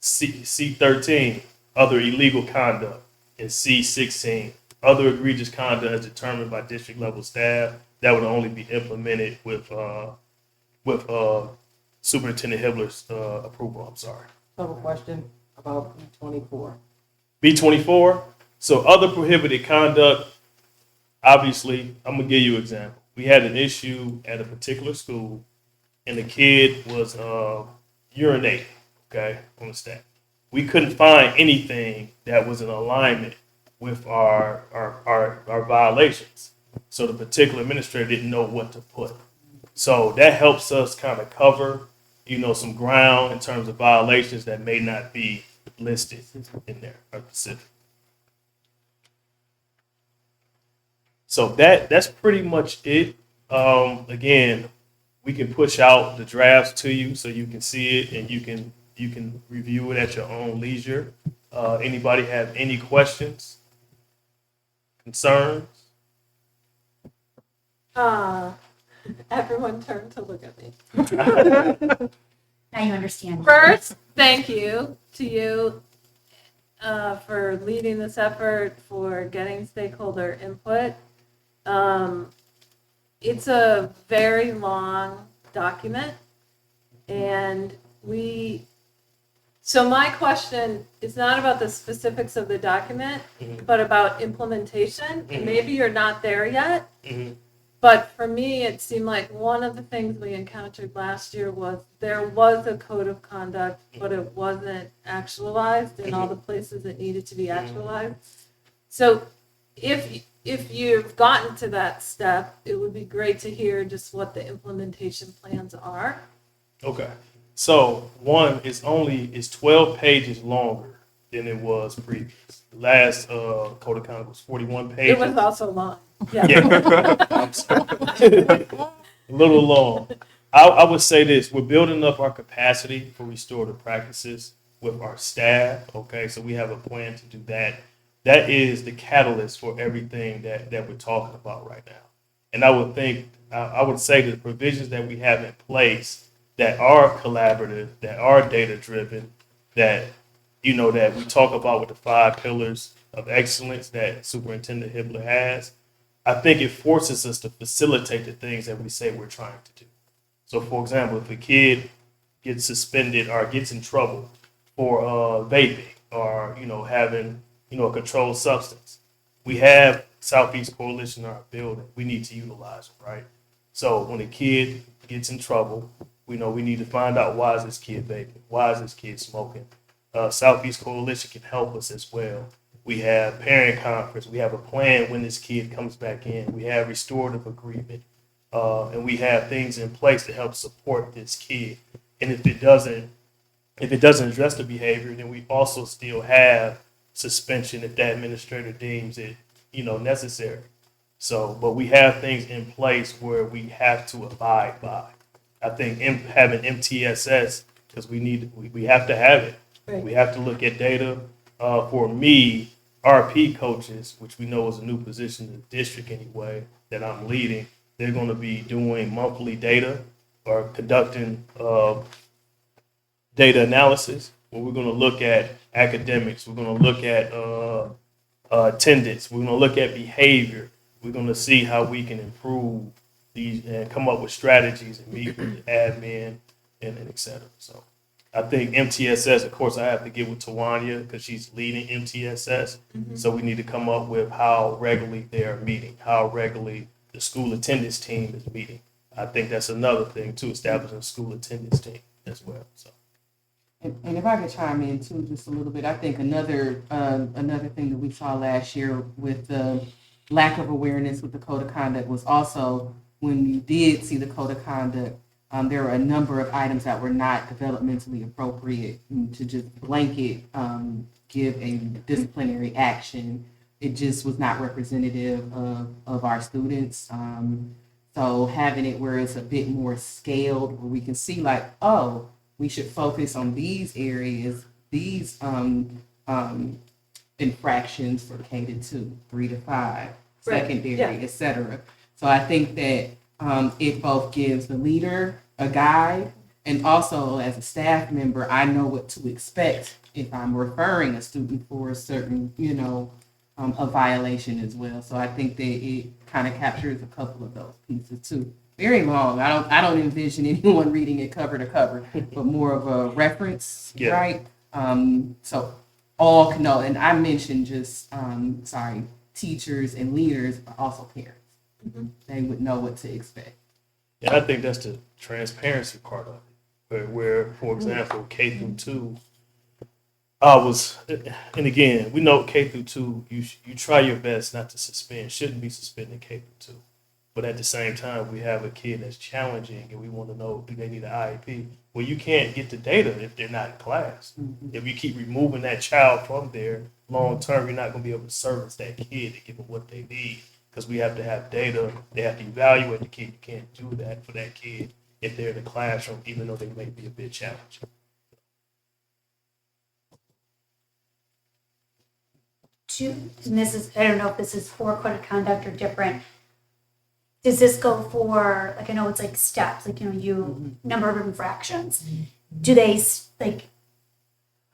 C13, other illegal conduct. and C16, other egregious conduct as determined by district level staff, that would only be implemented with Superintendent Hibbler's approval. I'm sorry. I have a question about B24. B24. So other prohibited conduct. Obviously, I'm gonna give you an example. We had an issue at a particular school, and the kid was urinating. Okay, on the staff. We couldn't find anything that was in alignment with our violations. So the particular administrator didn't know what to put. So that helps us kind of cover, some ground in terms of violations that may not be listed in there or specific. So that's pretty much it. Again, we can push out the drafts to you so you can see it and you can review it at your own leisure. Anybody have any questions, concerns? Everyone turned to look at me. Now you understand. First, thank you to you for leading this effort, for getting stakeholder input. It's a very long document, and so my question is not about the specifics of the document, but about implementation. And maybe you're not there yet, but for me, it seemed like one of the things we encountered last year was there was a code of conduct, but it wasn't actualized in all the places it needed to be actualized. So if you've gotten to that step, it would be great to hear just what the implementation plans are. Okay. So one is 12 pages longer than it was previous. The last code of conduct was 41 pages. It was also long. Yeah. Yeah. I'm sorry. A little long. I would say this: we're building up our capacity for restorative practices with our staff. Okay, so we have a plan to do that. That is the catalyst for everything that we're talking about right now. And I would say that the provisions that we have in place that are collaborative, that are data driven, that that we talk about with the 5 pillars of excellence that Superintendent Hibbler has, I think it forces us to facilitate the things that we say we're trying to do. So, for example, if a kid gets suspended or gets in trouble for vaping or having a controlled substance, we have Southeast Coalition in our building. We need to utilize it, right? So when a kid gets in trouble, we know we need to find out, why is this kid vaping? Why is this kid smoking? Southeast Coalition can help us as well. We have parent conference. We have a plan when this kid comes back in. We have restorative agreement. And we have things in place to help support this kid. And if it doesn't address the behavior, then we also still have suspension if that administrator deems it, necessary. So, but we have things in place where we have to abide by. I think having MTSS, because we have to have it. Right. We have to look at data. For me, RP coaches, which we know is a new position in the district anyway, that I'm leading, they're going to be doing monthly data or conducting data analysis, where we're going to look at academics, we're going to look at attendance, we're going to look at behavior, we're going to see how we can improve these and come up with strategies and meet with the admin and et cetera. So I think MTSS, of course, I have to get with Tawanya because she's leading MTSS. Mm-hmm. So we need to come up with how regularly they're meeting, how regularly the school attendance team is meeting. I think that's another thing too, establishing a school attendance team as well. So. And if I could chime in too, just a little bit, I think another thing that we saw last year with the lack of awareness with the code of conduct was also when you did see the code of conduct, there were a number of items that were not developmentally appropriate to just blanket give a disciplinary action. It just was not representative of our students. So having it where it's a bit more scaled, where we can see like, oh, we should focus on these areas, these infractions for K to 2, 3 to 5, secondary, et cetera. So I think that it both gives the leader a guide, and also as a staff member, I know what to expect if I'm referring a student for a certain, a violation as well. So I think that it kind of captures a couple of those pieces too. Very long. I don't envision anyone reading it cover to cover, but more of a reference, Yeah. right? So all can know. And I mentioned just teachers and leaders, but also parents. They would know what to expect. And I think that's the transparency part of it, where for example, K through 2, and again, we know K through 2, you try your best not to suspend, shouldn't be suspending K through 2. But at the same time, we have a kid that's challenging and we want to know, do they need an IEP? Well, you can't get the data if they're not in class. If you keep removing that child from there, long term, you're not going to be able to service that kid and give them what they need because we have to have data. They have to evaluate the kid. You can't do that for that kid if they're in the classroom, even though they may be a bit challenging. And this is, I don't know if this is for code of conduct or different. Does this go for, like, I know it's like steps, like, number of infractions. Do they, like,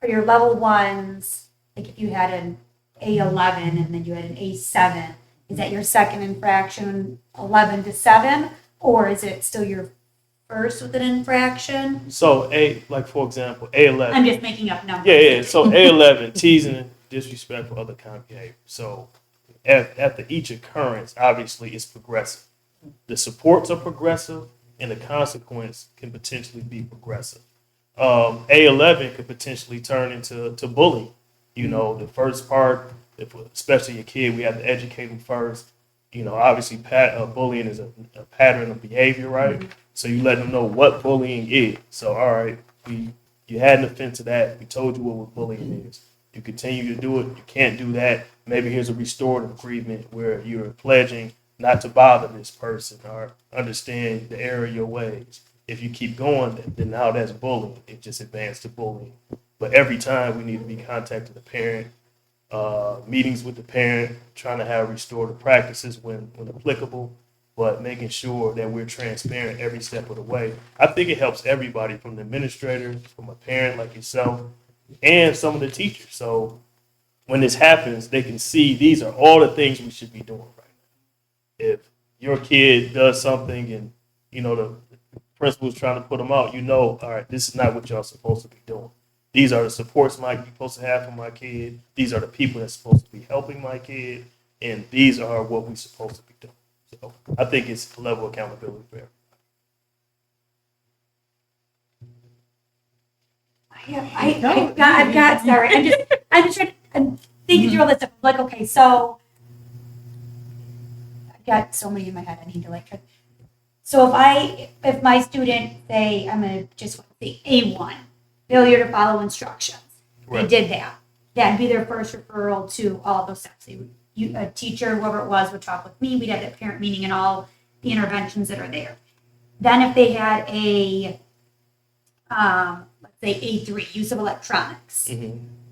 are your level ones, like if you had an A11 and then you had an A7, is that your second infraction 11 to 7? Or is it still your first with an infraction? So for example, A11. I'm just making up numbers. Yeah. So A11, teasing and disrespectful other kind of behavior. So after each occurrence, obviously it's progressive. The supports are progressive, and the consequence can potentially be progressive. A11 could potentially turn into bullying. The first part, especially a kid, we have to educate them first. Obviously, bullying is a pattern of behavior, right? So you let them know what bullying is. So, all right, you had an offense to that. We told you what bullying is. You continue to do it. You can't do that. Maybe here's a restorative agreement where you're pledging not to bother this person or understand the error of your ways. If you keep going, then now that's bullying. It just advanced to bullying. But every time we need to be contacting the parent, meetings with the parent, trying to have restorative practices when applicable, but making sure that we're transparent every step of the way. I think it helps everybody, from the administrator, from a parent like yourself, and some of the teachers. So when this happens, they can see these are all the things we should be doing right now. If your kid does something and, the principal's trying to put them out, all right, this is not what y'all supposed to be doing. These are the supports I'm supposed to have for my kid. These are the people that's supposed to be helping my kid. And these are what we're supposed to be doing. So I think it's a level of accountability for everybody. I've got, sorry, I'm thinking through all this stuff, like, okay, so I've got so many in my head, I need to try. So if my student, say, I'm gonna just say A1, failure to follow instructions, they did that, that'd be their first referral to all those steps. A teacher, whoever it was, would talk with me, we'd have that parent meeting and all the interventions that are there. Then if they had a, let's say A3, use of electronics,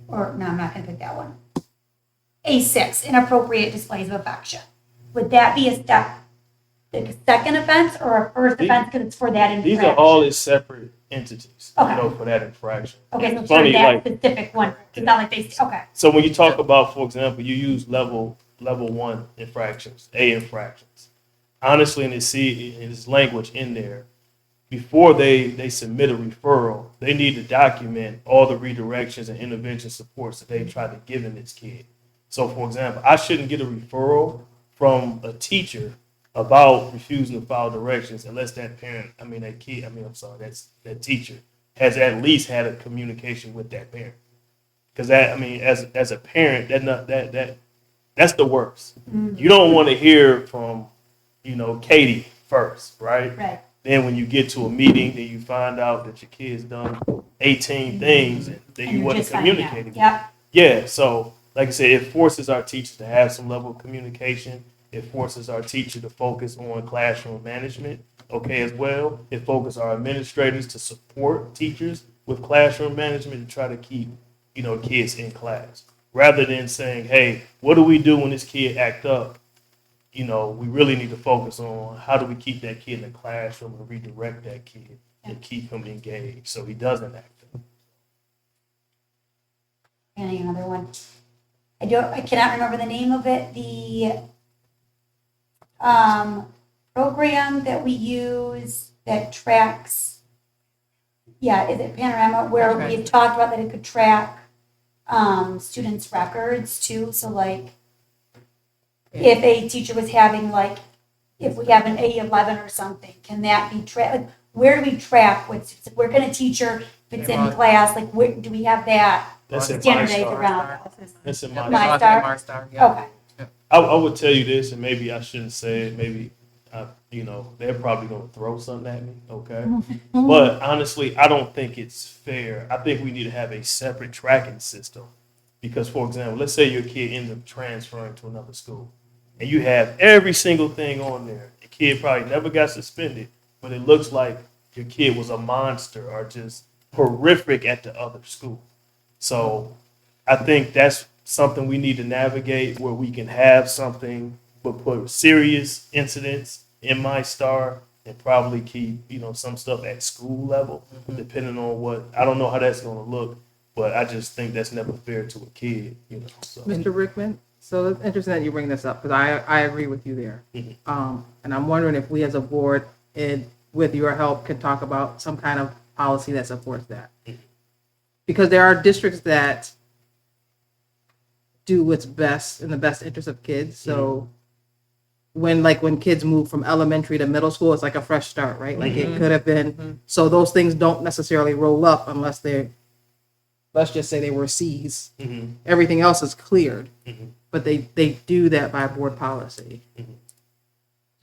or no, I'm not gonna pick that one. A6, inappropriate displays of affection. Would that be a step, like a second offense or a first offense because it's for that infraction? These are all as separate entities, Okay. for that infraction. Okay, so It's for funny, that specific one, it's not like they, okay. So when you talk about, for example, you use level 1 infractions, A infractions. Honestly, in this language in there, before they submit a referral, they need to document all the redirections and intervention supports that they try to give in this kid. So, for example, I shouldn't get a referral from a teacher about refusing to follow directions unless that teacher has at least had a communication with that parent. Because as a parent, that's the worst. You don't want to hear from, Katie first, right? Right. Then when you get to a meeting, then you find out that your kid's done 18 things and then you you're wasn't just finding out. communicating. Yep. Yeah, so like I said, it forces our teachers to have some level of communication. It forces our teacher to focus on classroom management, as well. It focuses our administrators to support teachers with classroom management and try to keep, kids in class. Rather than saying, hey, what do we do when this kid act up? We really need to focus on how do we keep that kid in the classroom and redirect that kid and keep him engaged so he doesn't act up. And another one. I cannot remember the name of it, the program that we use that tracks, yeah, is it Panorama, where Okay. we've talked about that it could track students' records too, so like, if a teacher was having like, if we have an A11 or something, can that be tracked? Like, where do we track what, where can a teacher, if it's in class, like, where, do we have that That's in standardized MyStar. around? That's in My MyStar. Star? Yeah. Okay. I would tell you this, and maybe I shouldn't say it. Maybe, they're probably going to throw something at me, okay? But honestly, I don't think it's fair. I think we need to have a separate tracking system. Because, for example, let's say your kid ends up transferring to another school, and you have every single thing on there. The kid probably never got suspended, but it looks like your kid was a monster or just horrific at the other school. So I think that's something we need to navigate where we can have something but put serious incidents in my star and probably keep, some stuff at school level, depending on what, I don't know how that's going to look, but I just think that's never fair to a kid. So. Mr. Rickman, so it's interesting that you bring this up, because I agree with you there. Mhm. And I'm wondering if we as a board, and with your help, can talk about some kind of policy that supports that. Because there are districts that do what's best in the best interest of kids. So when kids move from elementary to middle school, it's like a fresh start, right? Like it could have been, so those things don't necessarily roll up unless they're, let's just say they were Cs. Mhm. Everything else is cleared, Mhm. but they do that by board policy.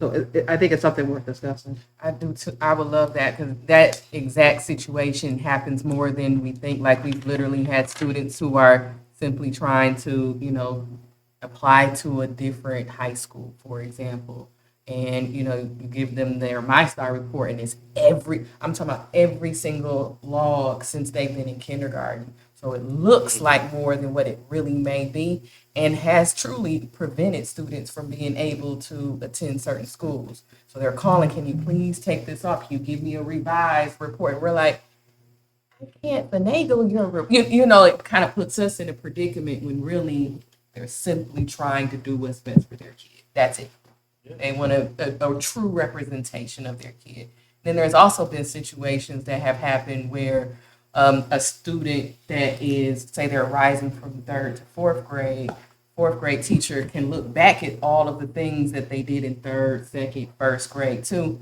So I think it's something worth discussing. I do too. I would love that because that exact situation happens more than we think. Like we've literally had students who are simply trying to, apply to a different high school, for example. And, you give them their MyStar report and it's I'm talking about every single log since they've been in kindergarten. So it looks like more than what it really may be and has truly prevented students from being able to attend certain schools. So they're calling, can you please take this off? Can you give me a revised report? And we're like, I can't finagle your report. It kind of puts us in a predicament when really they're simply trying to do what's best for their kid. That's it. They want a true representation of their kid. Then there's also been situations that have happened where a student that is, say they're rising from third to fourth grade teacher can look back at all of the things that they did in third, second, first grade too,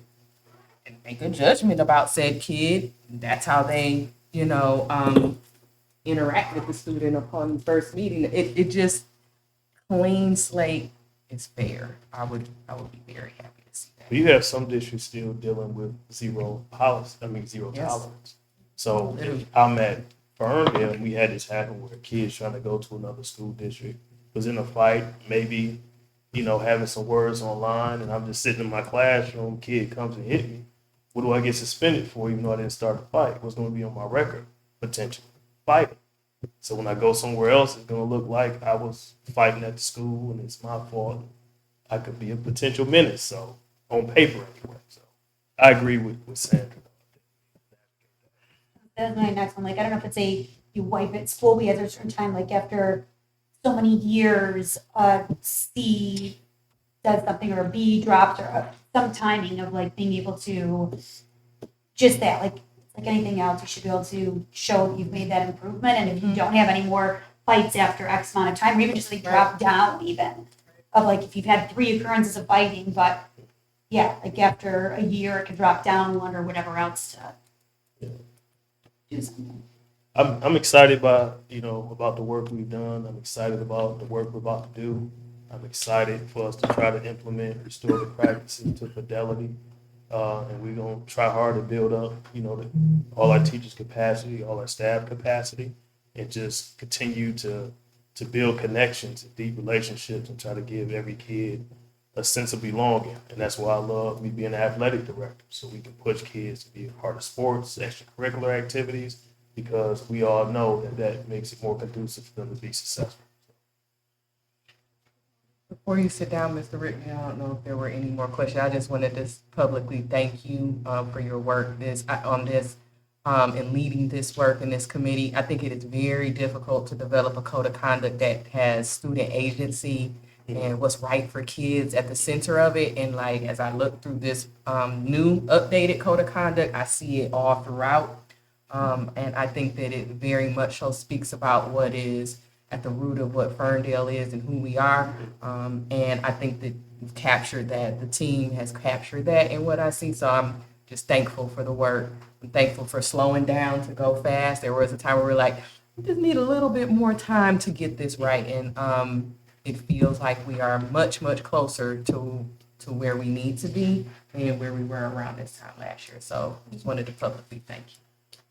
and make a judgment about said kid. That's how they, interact with the student upon first meeting. It just clean slate is fair. I would be very happy to see that. But you have some districts still dealing with zero Yes. tolerance. So Literally. I'm at Ferndale, and we had this happen where a kid's trying to go to another school district, was in a fight, maybe, having some words online, and I'm just sitting in my classroom, kid comes and hit me. What do I get suspended for, even though I didn't start a fight? What's going to be on my record? Potentially fighting. So when I go somewhere else, it's going to look like I was fighting at the school, and it's my fault. I could be a potential menace, so on paper anyway. So I agree with Sandra. That's my next one. Like, I don't know if it's you wipe it, school, we have a certain time, like after so many years, C does something or a B drops or some timing of like being able to just that, like anything else, you should be able to show that you've made that improvement. And if you don't have any more fights after X amount of time, or even just like drop down even of like, if you've had 3 occurrences of fighting, but yeah, like after a year, it could drop down one or whatever else to do something. I'm excited by about the work we've done. I'm excited about the work we're about to do. I'm excited for us to try to implement restorative practices to fidelity, and we're gonna try hard to build up all our teachers' capacity, all our staff capacity, and just continue to build connections and deep relationships and try to give every kid a sense of belonging. And that's why I love me being an athletic director, so we can push kids to be a part of sports, extracurricular activities, because we all know that makes it more conducive for them to be successful. Before you sit down, Mr. Rickman, I don't know if there were any more questions. I just wanted to publicly thank you for your work on this. in leading this work in this committee. I think it is very difficult to develop a code of conduct that has student agency and what's right for kids at the center of it. And like, as I look through this new updated code of conduct, I see it all throughout. And I think that it very much so speaks about what is at the root of what Ferndale is and who we are. And I think that we've captured that, the team has captured that in what I see. So I'm just thankful for the work. I'm thankful for slowing down to go fast. There was a time where we were like, we just need a little bit more time to get this right. And it feels like we are much, much closer to where we need to be and where we were around this time last year. So just wanted to publicly thank you.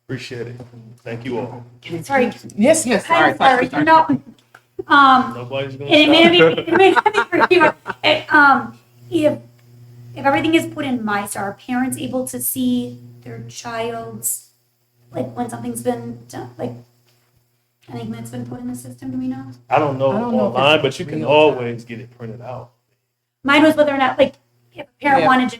Appreciate it. Thank you all. Sorry, Yes, yes, I'm sorry, you know, Nobody's gonna and stop. it may not be for you. If everything is put in MyStar, are parents able to see their child's, like, when something's been done, like, anything that's been put in the system, do we know? I don't know I don't know if online, it's but you can real always get it printed out. Mine was whether or not, like, if a parent Yeah. wanted to,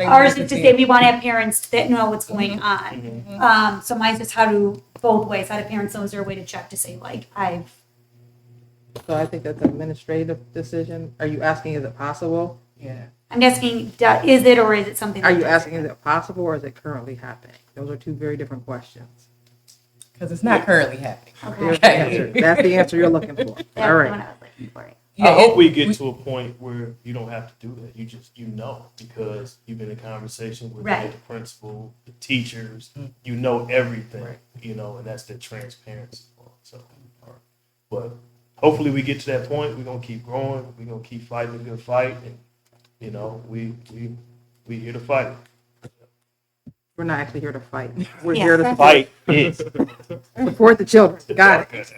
ours is to say we want to have parents that know what's going on. So mine says how do, both ways, how do parents know, is there a way to check to say, like, So I think that's an administrative decision. Are you asking, is it possible? Yeah. I'm asking, is it, or is it something? Are that you does- asking, is it possible or is it currently happening? Those are two very different questions. Because it's not currently happening. There's Okay. the answer. That's the answer you're looking for. That's All the right. one I was looking for. I hope we get to a point where you don't have to do that. You just, because you've been in conversation with Right. the principal, the teachers, you know everything, and that's the transparency part. So, but hopefully we get to that point. We're gonna keep growing. We're gonna keep fighting a good fight, and we here to fight. We're not actually here to fight. We're Yeah. here to Fight it. support the children. Got it.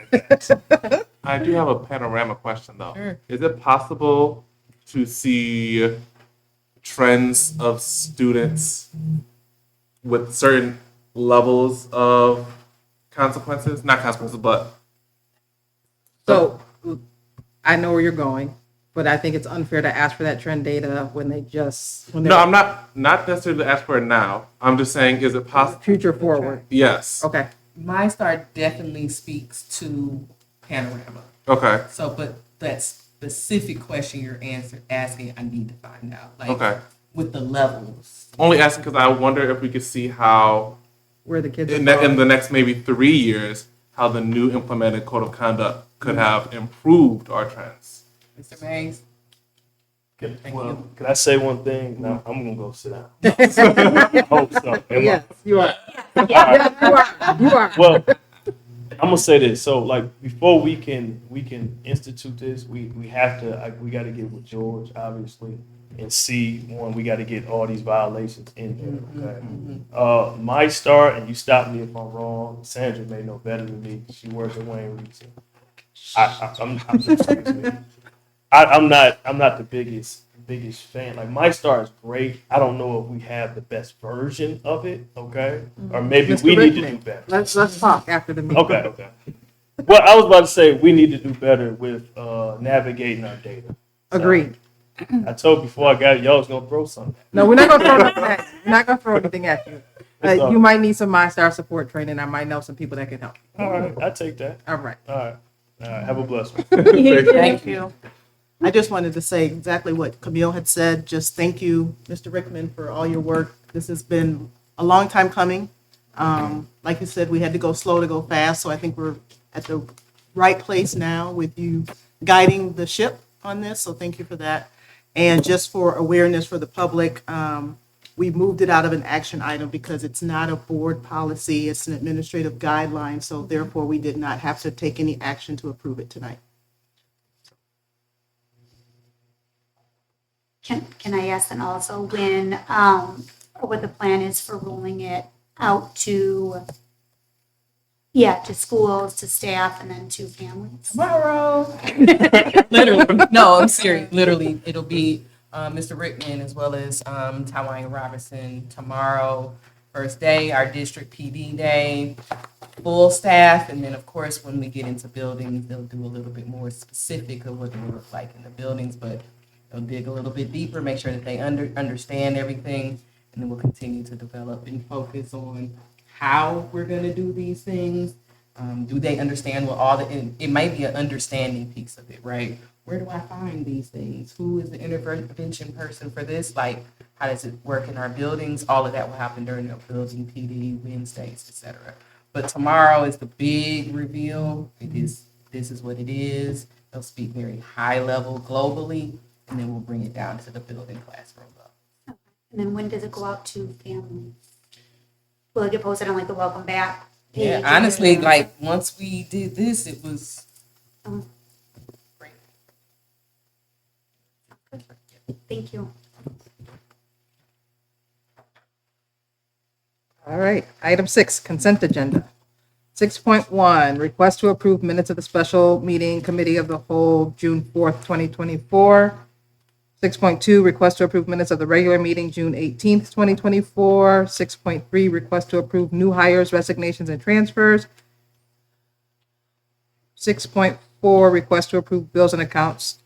I do have a panorama question though. Sure. Is it possible to see trends of students with certain levels of consequences? Not consequences, but So I know where you're going, but I think it's unfair to ask for that trend data when no, I'm not necessarily asking for it now. I'm just saying, is it possible? future forward. Yes. Okay. MyStar definitely speaks to panorama. Okay. So, but that specific question you're asking, I need to find out. Like, Okay. with the levels. Only asking because I wonder if we could see how Where the kids are in going. the next maybe 3 years, how the new implemented code of conduct could have improved our trends. Mr. Mays? Can you. I say one thing? No, I'm gonna go sit down. I hope so. Am I? Yes, you are. All right. Yes, you are. You are. Well, I'm gonna say this. So, like, before we can institute this, we have to we got to get with George, obviously, and see one. We got to get all these violations in there. Okay. My start, and you stop me if I'm wrong. Sandra may know better than me. She works at Wayne Reed. I'm not the biggest fan. Like, My Star is great. I don't know if we have the best version of it, okay? Or maybe Mr. we need to Rickman, do better. Let's talk after the meeting. Okay. Well, I was about to say we need to do better with navigating our data. Agreed. I told before I got it, y'all was gonna throw something. No, we're not gonna throw anything at you. We're not gonna throw anything at you. That's all. You might need some MyStar support training. I might know some people that can help. All right, I take that. All right. All right. Have a blessed one. Thank you. I just wanted to say exactly what Camille had said. Just thank you, Mr. Rickman, for all your work. This has been a long time coming. Like you said, we had to go slow to go fast, so I think we're at the right place now with you guiding the ship on this, so thank you for that. And just for awareness for the public, we moved it out of an action item because it's not a board policy, it's an administrative guideline, so therefore we did not have to take any action to approve it tonight. Can I ask then also when, or what the plan is for rolling it out to schools, to staff, and then to families? Tomorrow. Literally. No, I'm serious. Literally, it'll be Mr. Rickman as well as Tawanya Robinson tomorrow. First day, our district PD day, full staff. And then, of course, when we get into buildings, they'll do a little bit more specific of what it will look like in the buildings. But they'll dig a little bit deeper, make sure that they understand everything. and then we'll continue to develop and focus on how we're going to do these things. Do they understand what all the, and it might be an understanding piece of it, right? Where do I find these things? Who is the intervention person for this? Like, how does it work in our buildings? All of that will happen during the building PD Wednesdays, et cetera. But tomorrow is the big reveal. This is what it is. They'll speak very high level globally, and then we'll bring it down to the building classroom level. And then when does it go out to families? Will it get posted on like the welcome back Yeah, page? honestly, like once we did this, it was Oh. great. Thank you. All right, item 6, consent agenda. 6.1, request to approve minutes of the special meeting committee of the whole June 4th, 2024. 6.2, request to approve minutes of the regular meeting June 18th, 2024. 6.3, request to approve new hires, resignations, and transfers. 6.4, request to approve bills and accounts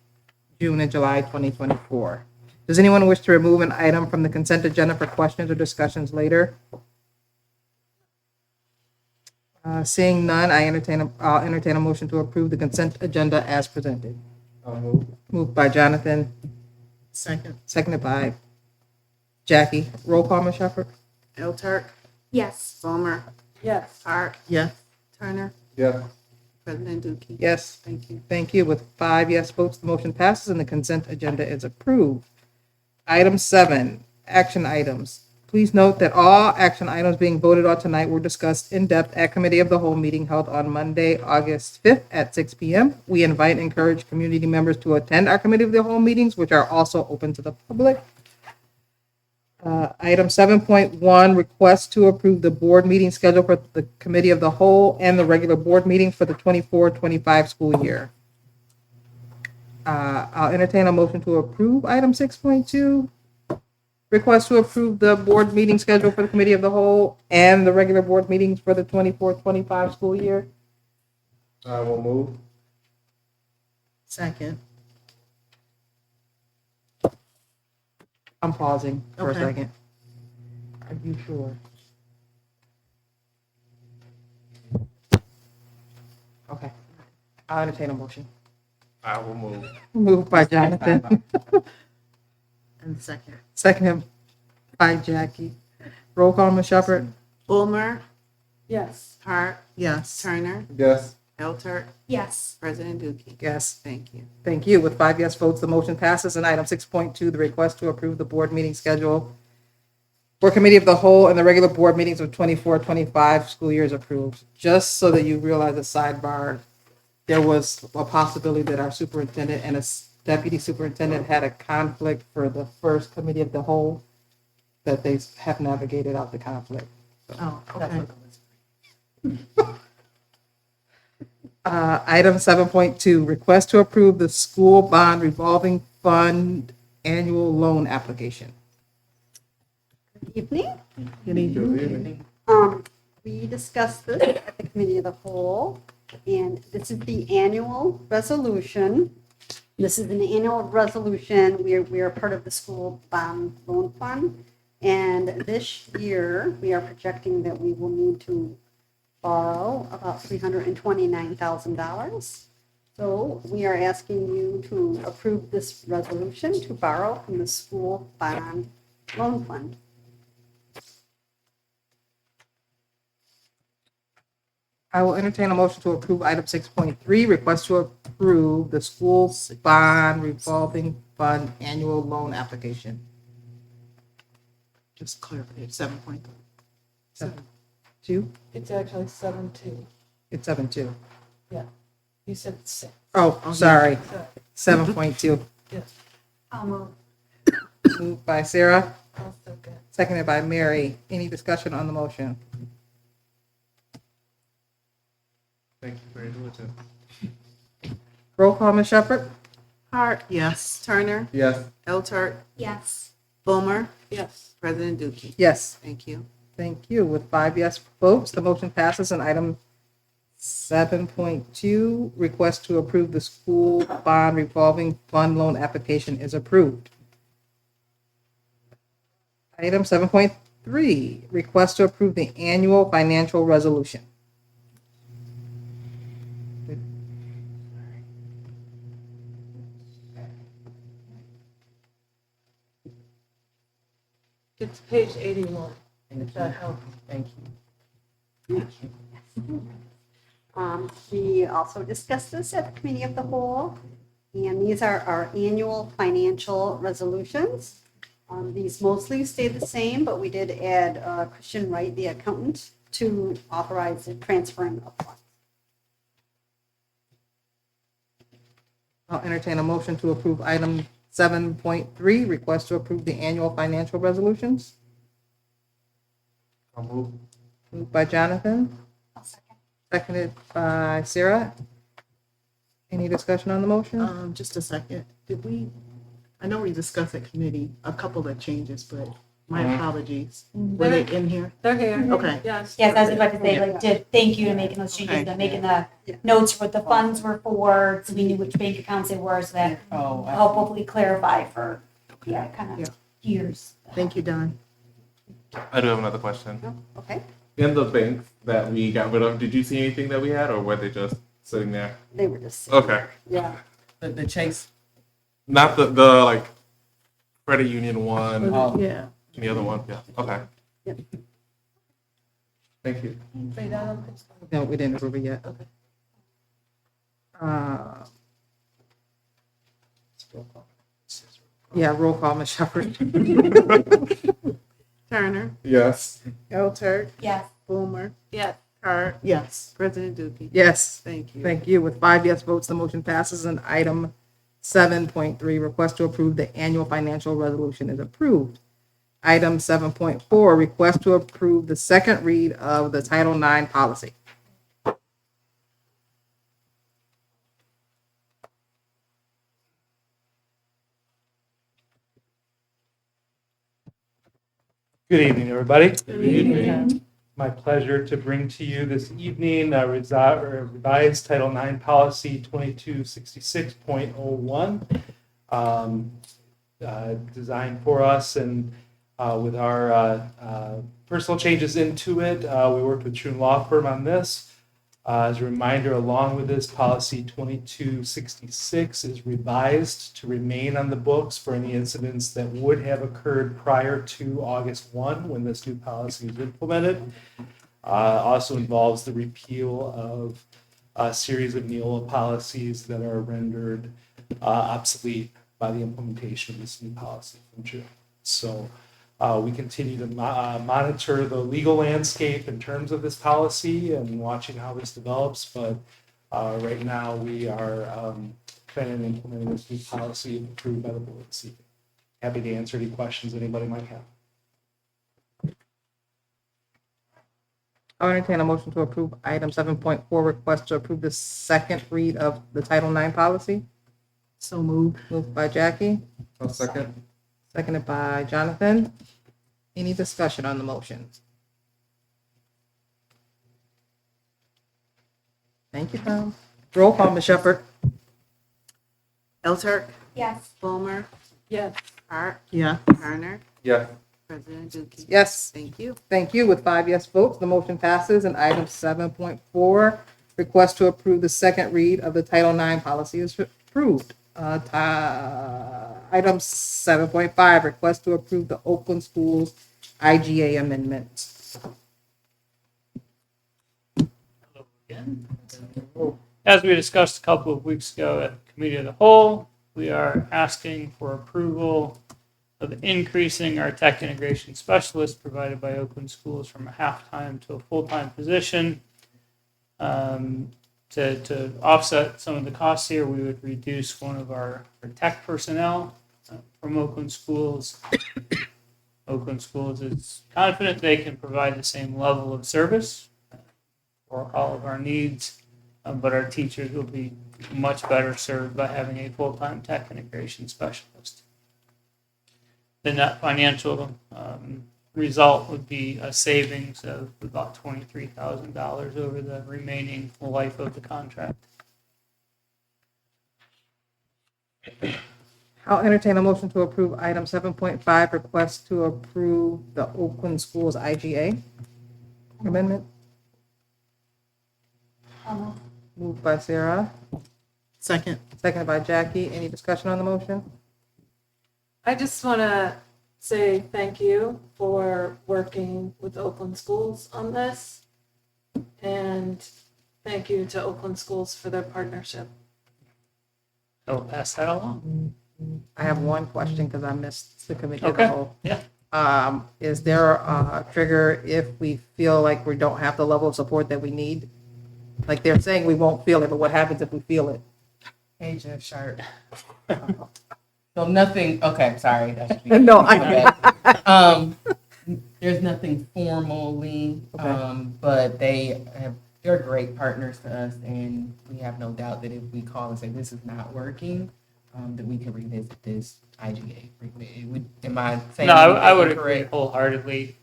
June and July 2024. Does anyone wish to remove an item from the consent agenda for questions or discussions later? Seeing none, I'll entertain a motion to approve the consent agenda as presented. Moved by Jonathan, Second. seconded by Jackie. Roll call, Ms. Shepherd? Eltert, Yes. Bowmer, Yes. Hart. Yes. Turner, Yeah. President Dookie. Yes. Thank you. Thank you. With 5 yes votes, the motion passes and the consent agenda is approved. Item 7, action items. Please note that all action items being voted on tonight were discussed in depth at Committee of the Whole meeting held on Monday, August 5th at 6 p.m. We invite and encourage community members to attend our Committee of the Whole meetings, which are also open to the public. Item 7.1, request to approve the board meeting schedule for the Committee of the Whole and the regular board meetings for the 24-25 school year. I'll entertain a motion to approve item 6.2. Request to approve the board meeting schedule for the Committee of the Whole and the regular board meetings for the 24-25 school year. I will move. Second. I'm pausing for a Okay. second. Are you sure? Okay. I'll entertain a motion. I will move. Moved by Jonathan, And second. seconded by Jackie. Roll call, Ms. Shepherd? Bowmer, Yes. Hart. Yes. Turner, Yes. Eltert, Yes. President Dookie. Yes. Thank you. Thank you. With 5 yes votes, the motion passes. And item 6.2, the request to approve the board meeting schedule for Committee of the Whole and the regular board meetings of 24-25 school years approved. Just so that you realize the sidebar, there was a possibility that our superintendent and a deputy superintendent had a conflict for the first Committee of the Whole, that they have navigated out the conflict. Oh, okay. Item 7.2, request to approve the school bond revolving fund annual loan application. Good evening. Good evening. We discussed this at the Committee of the Whole, and this is the annual resolution. This is an annual resolution. We are part of the school bond loan fund. And this year, we are projecting that we will need to borrow about $329,000. So we are asking you to approve this resolution to borrow from the school bond loan fund. I will entertain a motion to approve item 6.3, request to approve the school bond revolving fund annual loan application. Just clarify, 7.3. 7.2? It's actually 7-2. It's 7.2. You said 6. Oh, sorry, 7.2. I'll move. Moved by Sarah, Also good. seconded by Mary. Any discussion on the motion? Thank you for your diligence. Roll call, Ms. Shepherd? Hart. Yes. Turner, Yes. Eltert, Yes. Bowmer, Yes. President Dookie. Yes. Thank you. Thank you. With 5 yes votes, the motion passes. And item 7.2, request to approve the school bond revolving fund loan application is approved. Item 7.3, request to approve the annual financial resolution. Get to page 81. Thank That you. helps. Thank you. We also discussed this at the committee of the whole, and these are our annual financial resolutions. These mostly stay the same, but we did add Christian Wright, the accountant, to authorize the transferring of funds. I'll entertain a motion to approve item 7.3, request to approve the annual financial resolutions. I'll move. Moved by Jonathan, I'll second. seconded by Sarah. Any discussion on the motion? Just a second. Did we, I know we discussed at committee a couple of changes, but my apologies. Were they in here? They're here. Okay. Yes. Yes, I was about to say, like, did, thank you to making those changes, Okay. and making the Yeah. notes what the funds were for, so we knew which bank accounts they were, so that Oh, I help see. hopefully clarify for, yeah, kind Yeah. of years. Thank you, Don. I do have another question. Okay, In the banks that we got rid of, did you see anything that we had, or were they just sitting there? they were just. sitting Okay. there. Yeah. The Chase. Not the like credit union one, Oh. Yeah. and the other one. Yeah. Okay. Yep. Thank you. Wait, Adam. No, we didn't approve it yet. Yeah, roll call, Ms. Shepherd. Turner, Yes. Elter, Yes, Boomer, Yes. Hart. Yes. President Dookie. Yes. Thank you. Thank you. With 5 yes votes, the motion passes, and item 7.3, request to approve the annual financial resolution is approved. Item 7.4, request to approve the second read of the Title IX policy. Good evening, everybody. Good evening. My pleasure to bring to you this evening revised Title IX Policy 2266.01, designed for us, and with our personal changes into it. We worked with Troon Law Firm on this. As a reminder, along with this, Policy 2266 is revised to remain on the books for any incidents that would have occurred prior to August 1, when this new policy is implemented. Also involves the repeal of a series of Neola policies that are rendered obsolete by the implementation of this new policy from June. So we continue to monitor the legal landscape in terms of this policy and watching how this develops. But right now, we are planning on implementing this new policy approved by the board this evening. Happy to answer any questions anybody might have. I'll entertain a motion to approve item 7.4, request to approve the second read of the Title IX policy. So moved. Moved by Jackie, I'll second. seconded by Jonathan. Any discussion on the motion? Thank you, Tom. Roll call, Ms. Shepherd. Elter, yes, Boomer, Yes. Hart. Yeah. Turner, Yes. President Dookie. Yes. Thank you. Thank you. With 5 yes votes, the motion passes, and item 7.4, request to approve the second read of the Title IX policy is approved. Item 7.5, request to approve the Oakland Schools IGA amendment. Hello again. As we discussed a couple of weeks ago at the Committee of the Whole, we are asking for approval of increasing our tech integration specialist provided by Oakland Schools from a half-time to a full-time position. To offset some of the costs here, we would reduce one of our tech personnel from Oakland Schools. Oakland Schools is confident they can provide the same level of service for all of our needs, but our teachers will be much better served by having a full-time tech integration specialist. The net financial result would be a savings of about $23,000 over the remaining life of the contract. I'll entertain a motion to approve item 7.5, request to approve the Oakland Schools IGA amendment. Moved by Sarah, Second. seconded by Jackie. Any discussion on the motion? I just want to say thank you for working with Oakland Schools on this. And thank you to Oakland Schools for their partnership. I'll pass that along. I have one question because I missed the committee of Okay, the whole. yeah. Is there a trigger if we feel like we don't have the level of support that we need? Like they're saying we won't feel it, but what happens if we feel it? Hey, Jeff Sharp. So nothing, okay, sorry. that should be- No, There's nothing formally, Okay. but they're great partners to us, and we have no doubt that if we call and say this is not working, that we can revisit this IGA. Am I saying? No, I would anything agree incorrect? wholeheartedly.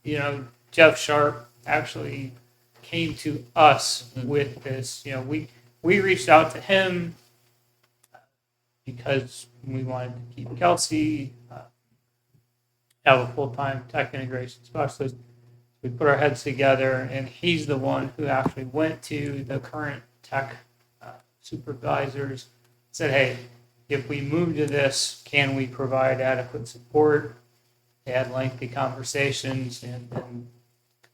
You know, Jeff Sharp actually came to us with this. You know, we reached out to him because we wanted to keep Kelsey, have a full-time tech integration specialist. We put our heads together, and he's the one who actually went to the current tech supervisors, said, hey, if we move to this, can we provide adequate support? They had lengthy conversations, and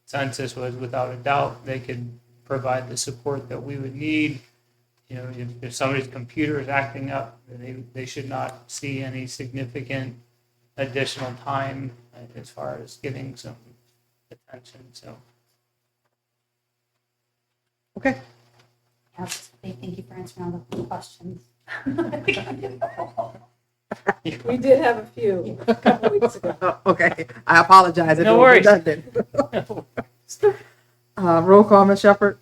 consensus was without a doubt they could provide the support that we would need. You know, if somebody's computer is acting up, they should not see any significant additional time as far as getting some attention. So Okay. Thank you for answering all the questions. We did have a few a couple weeks ago. Okay. I apologize. if No it was worries. redundant. Roll call, Ms. Shepherd.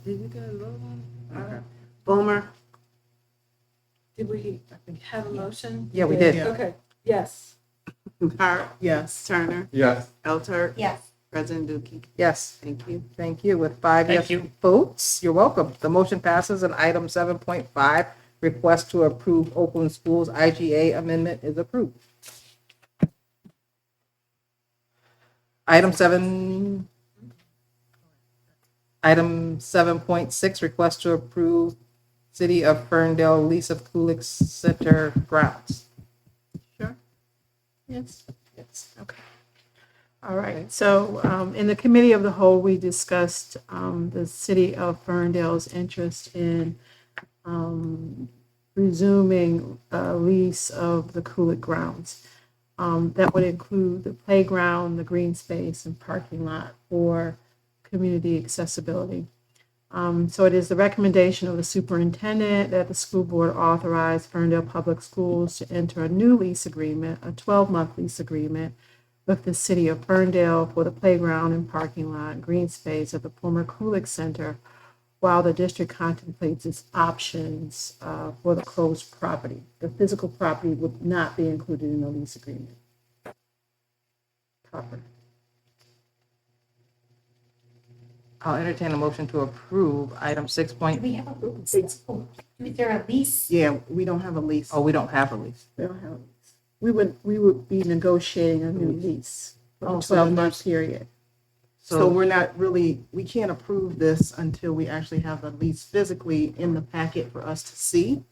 Did you get a roll on? Okay. Boomer. Did we have a motion? Yeah, we did. Okay, yes. Hart, yes. Turner. Yes. Elter. Yes. President Dookie. Yes. Thank you. Thank you. With 5 Thank yes you. votes, you're welcome. The motion passes and item 7.5, request to approve Oakland Schools IGA amendment is approved. Item 7.6, request to approve City of Ferndale lease of Kulik Center grounds. Sure. Yes. Yes. Okay. All right. So in the committee of the whole, we discussed the city of Ferndale's interest in resuming a lease of the Kulik grounds. That would include the playground, the green space, and parking lot for community accessibility. So it is the recommendation of the superintendent that the school board authorize Ferndale Public Schools to enter a new lease agreement, a 12-month lease agreement with the city of Ferndale for the playground and parking lot, green space of the former Kulik Center, while the district contemplates its options for the closed property. The physical property would not be included in the lease agreement. Property. I'll entertain a motion to approve item 6. Do we have a, is there a lease? Yeah, we don't have a lease. Oh, we don't have a lease. We don't have a lease. We would be negotiating a new lease for Oh, a so then 12-month period. So we're not really, we can't approve this until we actually have the lease physically in the packet for us to see.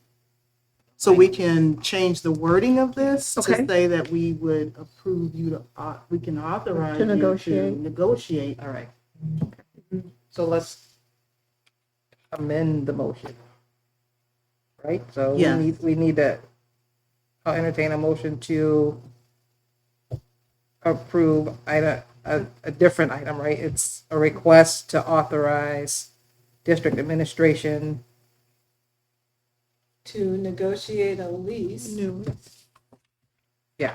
So we can change the wording of this to Okay. say that we would approve you to, we can authorize To you to negotiate. negotiate. All right. So let's amend the motion. Right? So Yeah. we need to, I'll entertain a motion to approve a different item, right? It's a request to authorize district administration. To negotiate a lease New lease.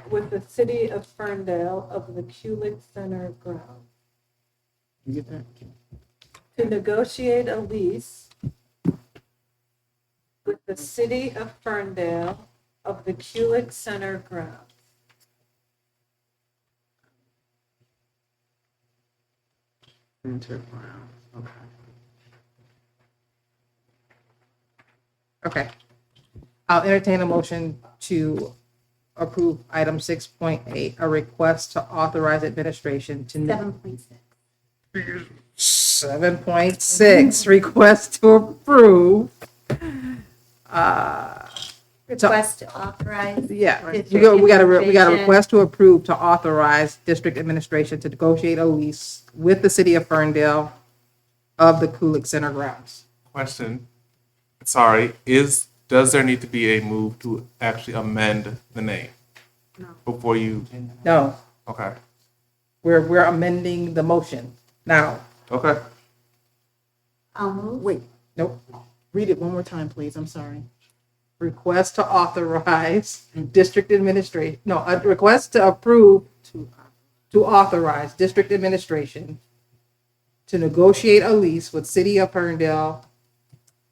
with the city of Ferndale of the Kulik Center ground. You get that? To negotiate a lease with the city of Ferndale of the Kulik Center ground. Center ground, okay. Okay. I'll entertain a motion to approve item 6.8, a request to authorize administration to. 7.6. 7.6, request to approve. Request to authorize. Yeah, district we got a administration. request to approve to authorize district administration to negotiate a lease with the city of Ferndale of the Kulik Center grounds. Question. Sorry, does there need to be a move to actually amend the name? No. Before you, No, okay, we're amending the motion now. okay. I'll move. Wait, Nope. read it one more time, please. I'm sorry. Request to authorize district administration, no, a request to approve to authorize district administration to negotiate a lease with City of Ferndale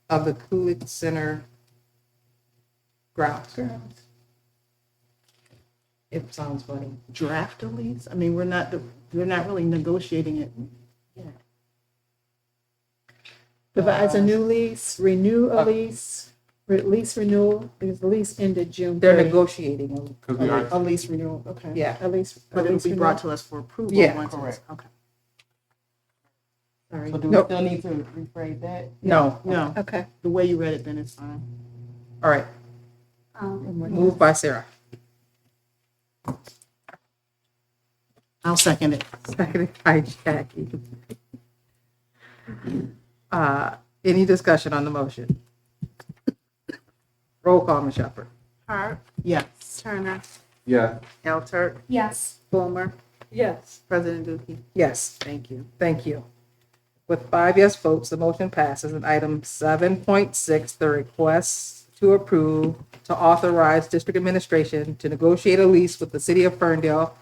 of the Kulik Center grounds. It sounds funny. Draft a lease? I mean, we're not really negotiating it. Devise a new lease, renew a lease, lease renewal, because the lease ended June They're 30th. negotiating. Because we are, A lease renewal, okay. Yeah, A lease. But it'll be brought to us for approval. Yeah, once it's- correct. Okay. Sorry. So do we Nope. still need to rephrase that? no. No, Okay. the way you read it, then it's fine. All right, moved by Sarah. I'll second it. Seconded by Jackie. Any discussion on the motion? Roll call, Ms. Shepherd. Hart, Yes. Turner, Yeah. Elter, Yes. Boomer, Yes. President Dookie. Yes. Thank you. Thank you. With 5 yes votes, the motion passes. And item 7.6, the request to approve to authorize district administration to negotiate a lease with the city of Ferndale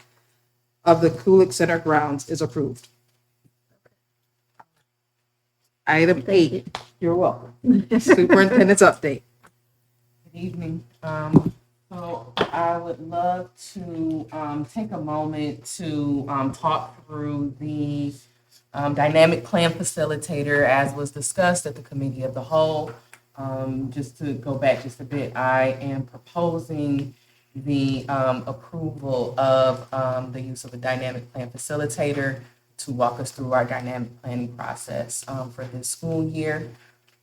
of the Kulik Center grounds is approved. Item 8, you're welcome. Superintendent's update. Good evening. So I would love to take a moment to talk through the dynamic plan facilitator as was discussed at the committee of the whole. Just to go back just a bit, I am proposing the approval of the use of a dynamic plan facilitator to walk us through our dynamic planning process for this school year.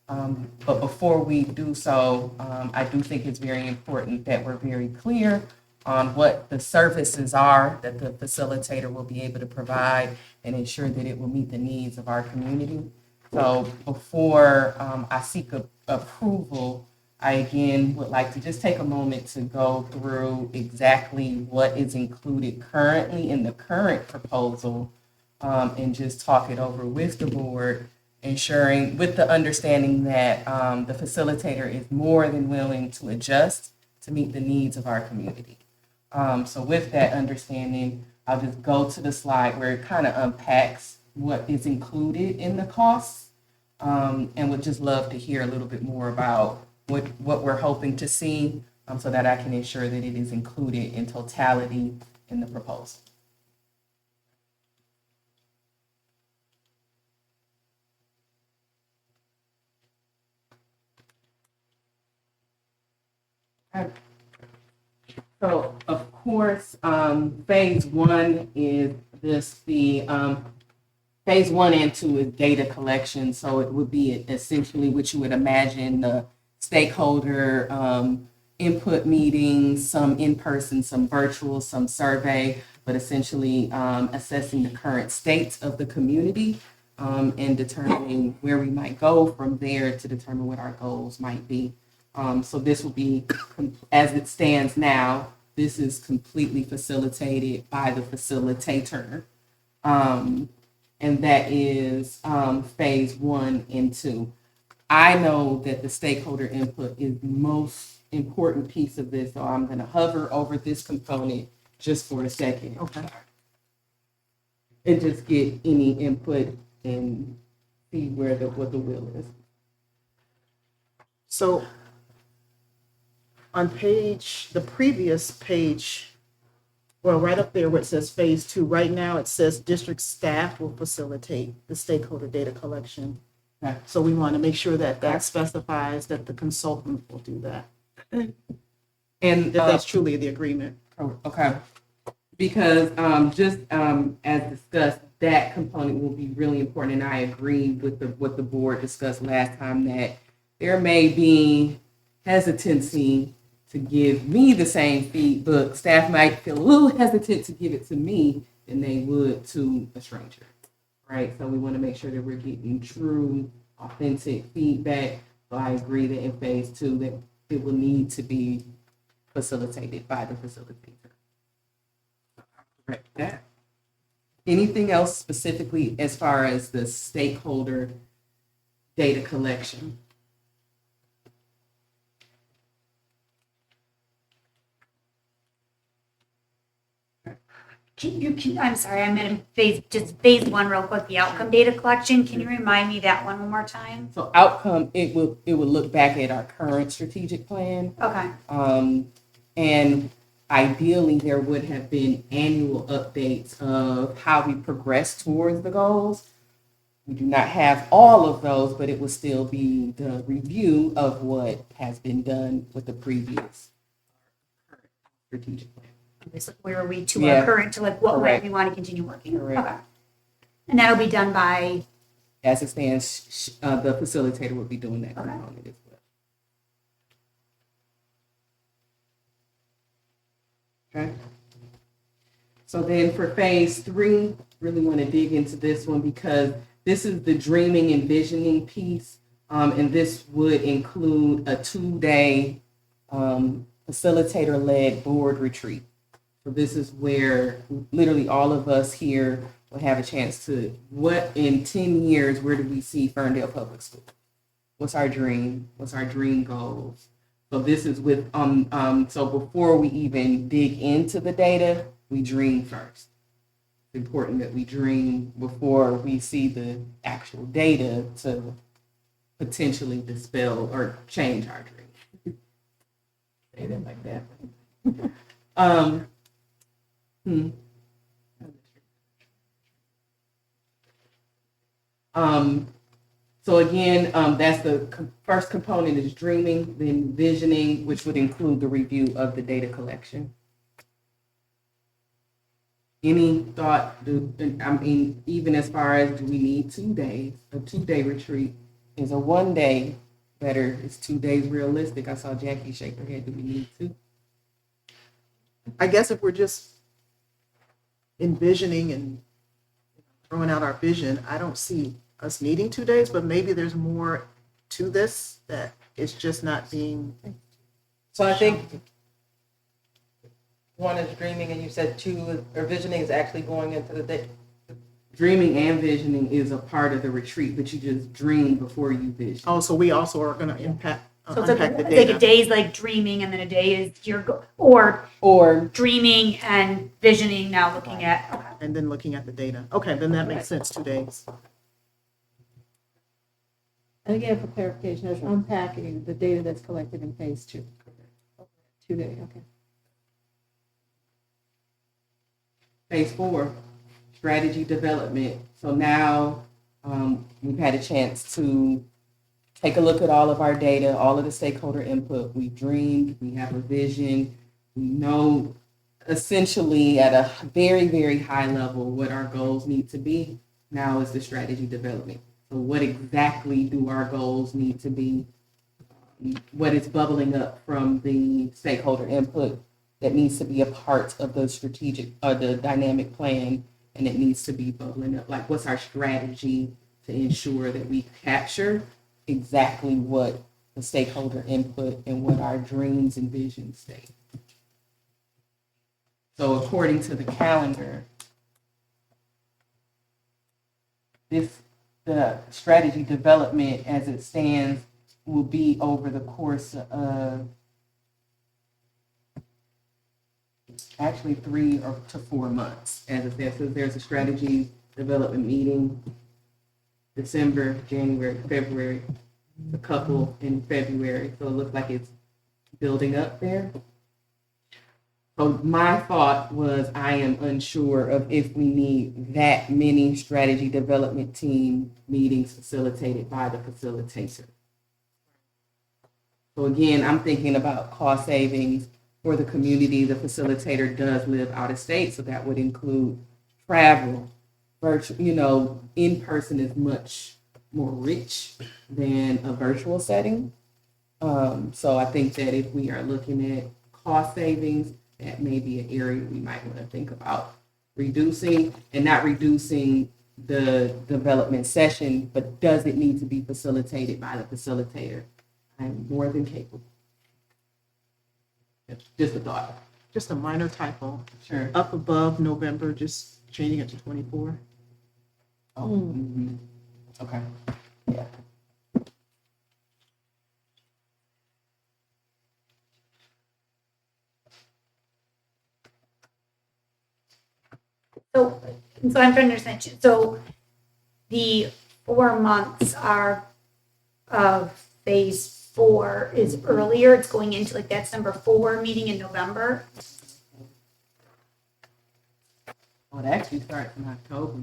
But before we do so, I do think it's very important that we're very clear on what the services are that the facilitator will be able to provide and ensure that it will meet the needs of our community. So before I seek approval, I again would like to just take a moment to go through exactly what is included currently in the current proposal and just talk it over with the board, ensuring with the understanding that the facilitator is more than willing to adjust to meet the needs of our community. So with that understanding, I'll just go to the slide where it kind of unpacks what is included in the costs, and would just love to hear a little bit more about what we're hoping to see, so that I can ensure that it is included in totality in the proposal. So of course, phase one is phase 1 and 2 is data collection. So it would be essentially what you would imagine the stakeholder input meetings, some in person, some virtual, some survey, but essentially assessing the current state of the community and determining where we might go from there to determine what our goals might be. So this will be, as it stands now, this is completely facilitated by the facilitator. And that is phase 1 and 2. I know that the stakeholder input is the most important piece of this, so I'm going to hover over this component just for a second. Okay. And just get any input and see what the will is. So on the previous page, well, right up there where it says phase 2, right now it says district staff will facilitate the stakeholder data collection. Okay. So we want to make sure that that specifies that the consultant will do that. And If that's truly the agreement. okay, because just as discussed, that component will be really important, and I agree with what the board discussed last time, that there may be hesitancy to give me the same feedback. Staff might feel a little hesitant to give it to me than they would to a stranger, right? So we want to make sure that we're getting true, authentic feedback. So I agree that in phase 2, that it will need to be facilitated by the facilitator. Correct that. Anything else specifically as far as the stakeholder data collection? I'm sorry, I'm in phase 1 real quick, the outcome data collection. Can you remind me that one more time? So outcome, it would look back at our current strategic plan. Okay. And ideally, there would have been annual updates of how we progress towards the goals. We do not have all of those, but it will still be the review of what has been done with the previous strategic plan. So where are we to Yeah. our current, to like what way Correct. we want to continue working? Correct. Okay. And that'll be done by, As it stands, the facilitator will be doing that Okay. component as well. Okay. So then for phase 3, really want to dig into this one because this is the dreaming and visioning piece. And this would include a 2-day facilitator-led board retreat. So this is where literally all of us here will have a chance to, what in 10 years, where do we see Ferndale Public School? What's our dream? What's our dream goals? So this is with, so before we even dig into the data, we dream first. It's important that we dream before we see the actual data to potentially dispel or change our dream. Say that like that. So again, that's the first component is dreaming, then visioning, which would include the review of the data collection. Any thought, even as far as do we need 2 days? A 2-day retreat is a 1-day better. Is 2 days realistic? I saw Jackie shake her head. Do we need 2? I guess if we're just envisioning and throwing out our vision, I don't see us needing 2 days, but maybe there's more to this that it's just not being. So I think 1 is dreaming, and you said 2 or visioning is actually going into the day. Dreaming and visioning is a part of the retreat, but you just dream before you vision. Oh, so we also are going to so it's unpack the like data. a day is like dreaming and then a day is or dreaming and visioning now looking at, okay. And then looking at the data. Okay, then that makes sense, 2 days. And again, for clarification, that's unpacking the data that's collected in phase 2. 2 days, okay. Phase 4, strategy development. So now we've had a chance to take a look at all of our data, all of the stakeholder input. We dreamed, we have a vision, we know essentially at a very, very high level what our goals need to be. Now is the strategy development. So what exactly do our goals need to be? What is bubbling up from the stakeholder input that needs to be a part of the strategic or the dynamic plan, and it needs to be bubbling up? Like, what's our strategy to ensure that we capture exactly what the stakeholder input and what our dreams and visions state? So according to the calendar, the strategy development as it stands will be over the course of actually 3 to 4 months. As it says, so there's a strategy development meeting December, January, February, a couple in February. So it looks like it's building up there. So my thought was I am unsure of if we need that many strategy development team meetings facilitated by the facilitator. So again, I'm thinking about cost savings for the community. The facilitator does live out of state, so that would include travel. Virtual, in person is much more rich than a virtual setting. So I think that if we are looking at cost savings, that may be an area we might want to think about reducing, and not reducing the development session, but does it need to be facilitated by the facilitator? I'm more than capable. Just a thought. Just a minor typo. Sure. Up above November, just changing it to 24. Oh, mhm. Okay. Yeah. So, so I'm trying to understand, so the 4 months are of phase 4 is earlier, it's going into like that's number 4 meeting in November? Well, it actually starts in October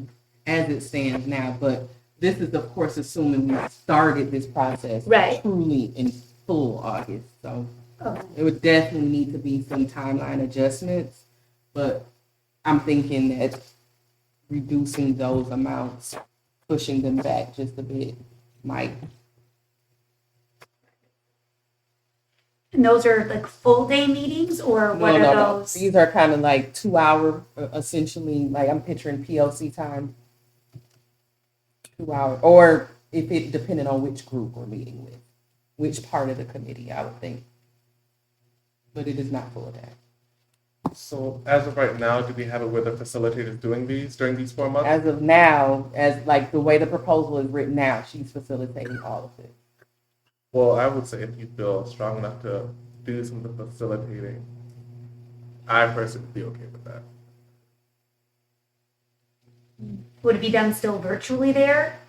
as it stands now, but this is of course assuming we started this process Right. truly in full August. So Okay. it would definitely need to be some timeline adjustments, but I'm thinking that reducing those amounts, pushing them back just a bit might. And those are like full day meetings or what are those? These are kind of like 2-hour, essentially, like I'm picturing PLC time. 2 hours, or if it, depending on which group we're meeting with, which part of the committee, I would think. But it is not full day. So as of right now, do we have it where the facilitator is doing these during these 4 months? As of now, as like the way the proposal is written now, she's facilitating all of it. Well, I would say if you feel strong enough to do some of the facilitating, I personally would be okay with that. Would it be done still virtually there?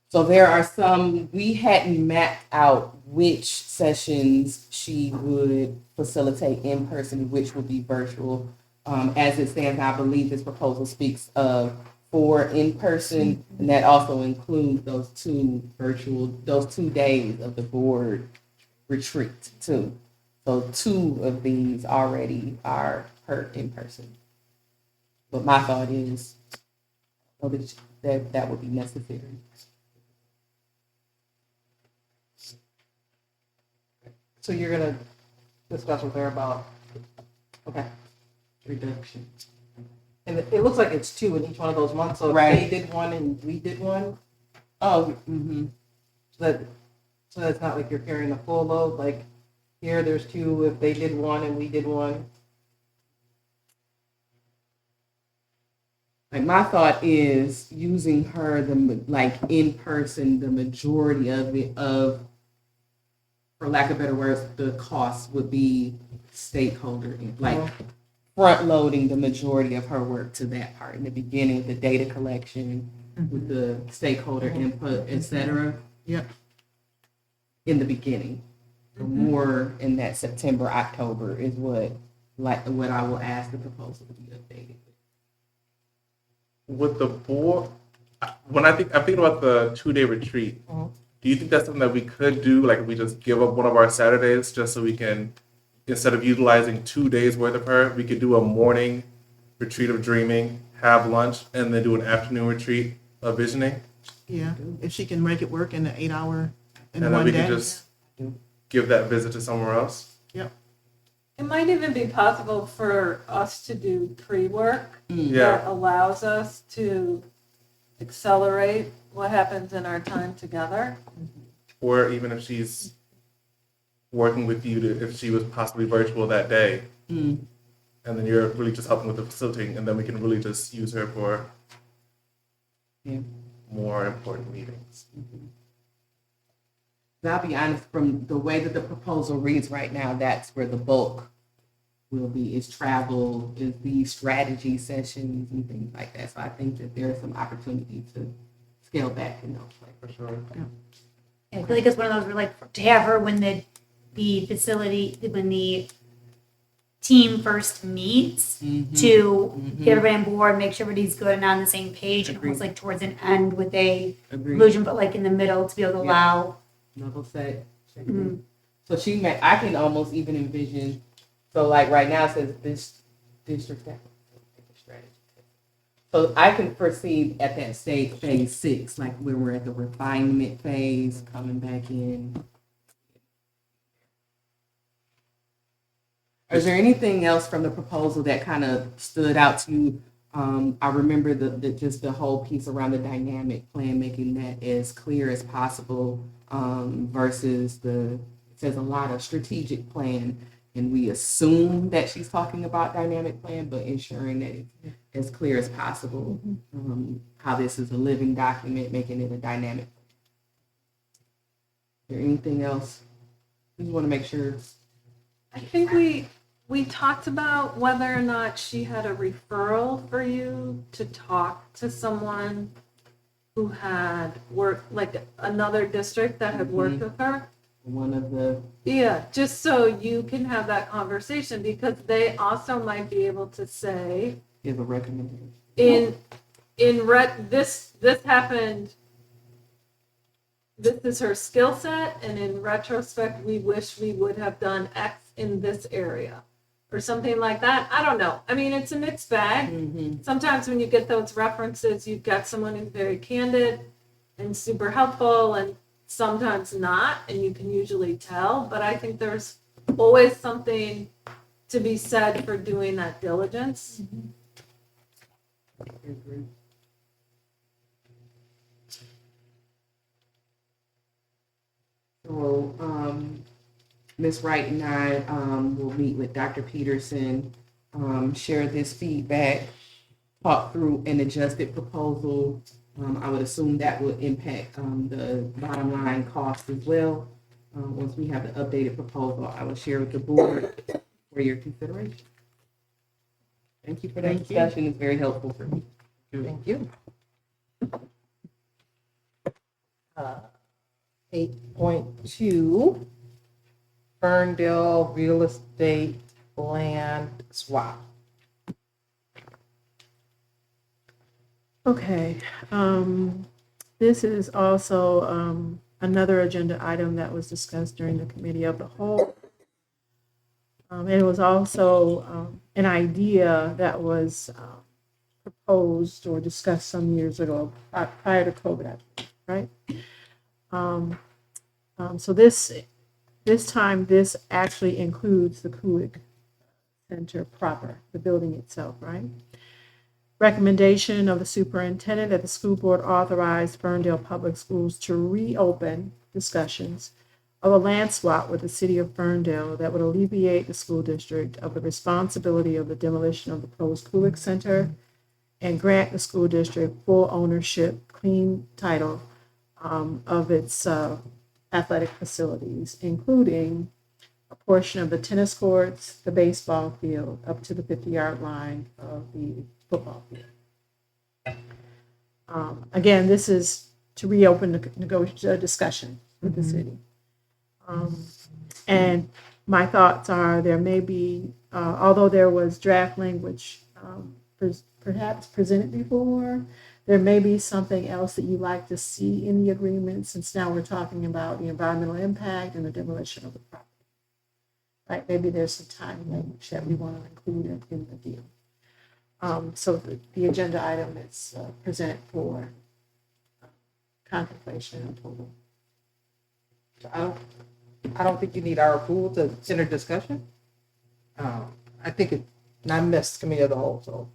So there are some, we hadn't mapped out which sessions she would facilitate in person, which would be virtual. As it stands, I believe this proposal speaks of 4 in person, and that also includes those 2 days of the board retreat too. So 2 of these already are per in person. But my thought is that would be necessary. So you're gonna discuss with her about, okay. Reduction. And it looks like it's 2 in each one of those months, so if Right. they did one and we did one, Oh, mm-hmm. so that's not like you're carrying the full load, like here, there's 2 if they did one and we did one. Like my thought is using her in person, the majority of it for lack of better words, the cost would be stakeholder, front loading the majority of her work to that part in the beginning with the data collection, with the stakeholder input, et cetera. Yep. In the beginning. So more in that September, October is what I will ask the proposal to be updated. With the board, I'm thinking about the 2-day retreat. Do you think that's something that we could do? Like we just give up one of our Saturdays just so we can, instead of utilizing 2 days worth of her, we could do a morning retreat of dreaming, have lunch, and then do an afternoon retreat of visioning? Yeah, if she can make it work in an 8-hour in And then one we day. can just give that visit to somewhere else? Yep. It might even be possible for us to do pre-work Yeah. that allows us to accelerate what happens in our time together. Or even if she's working with you if she was possibly virtual that day, and then you're really just helping with the facilitating, and then we can really just use her for more important meetings. I'll be honest, from the way that the proposal reads right now, that's where the bulk will be, is travel, is the strategy sessions and things like that. So I think that there's some opportunity to scale back in those places. For sure. I feel like it's one of those where like to have her when the team first meets to get everybody on board, make sure everybody's good and on the same page, and almost like towards an end with a Agreed. conclusion, but like in the middle to be able to allow. Level set. So I can almost even envision, so like right now it says this district strategy. So I can foresee at that stage, phase 6, like when we're at the refinement phase, coming back in. Is there anything else from the proposal that kind of stood out to you? I remember just the whole piece around the dynamic plan, making that as clear as possible, versus it says a lot of strategic plan, and we assume that she's talking about dynamic plan, but ensuring that it's as clear as possible, how this is a living document, making it a dynamic. Is there anything else? We just want to make sure. I think we talked about whether or not she had a referral for you to talk to someone who had worked, like another district that had worked with her. One of the Yeah, just so you can have that conversation, because they also might be able to say, give a recommendation. This happened, this is her skill set, and in retrospect, we wish we would have done X in this area, or something like that. I don't know. I mean, it's a mixed bag. Sometimes when you get those references, you've got someone who's very candid and super helpful, and sometimes not, and you can usually tell. But I think there's always something to be said for doing that diligence. So, Ms. Wright and I will meet with Dr. Peterson, share this feedback, talk through an adjusted proposal. I would assume that would impact the bottom line cost as well. Once we have the updated proposal, I will share with the board for your consideration. Thank you for that discussion. It's very helpful for me. Thank you. 8.2, Ferndale real estate land swap. Okay, this is also another agenda item that was discussed during the committee of the whole. It was also an idea that was proposed or discussed some years ago, prior to COVID, I think, right? So this time, this actually includes the Kulik Center proper, the building itself, right? Recommendation of the superintendent that the school board authorize Ferndale Public Schools to reopen discussions of a land swap with the city of Ferndale that would alleviate the school district of the responsibility of the demolition of the proposed Kulik Center and grant the school district full ownership, clean title of its athletic facilities, including a portion of the tennis courts, the baseball field, up to the 50-yard line of the football field. Again, this is to reopen the discussion with the city. And my thoughts are there may be, although there was draft language perhaps presented before, there may be something else that you'd like to see in the agreement, since now we're talking about the environmental impact and the demolition of the property. Right? Maybe there's some time language that we want to include in the deal. So the agenda item is presented for contemplation and approval. I don't think you need our approval to enter discussion. I think I missed committee of the whole, so.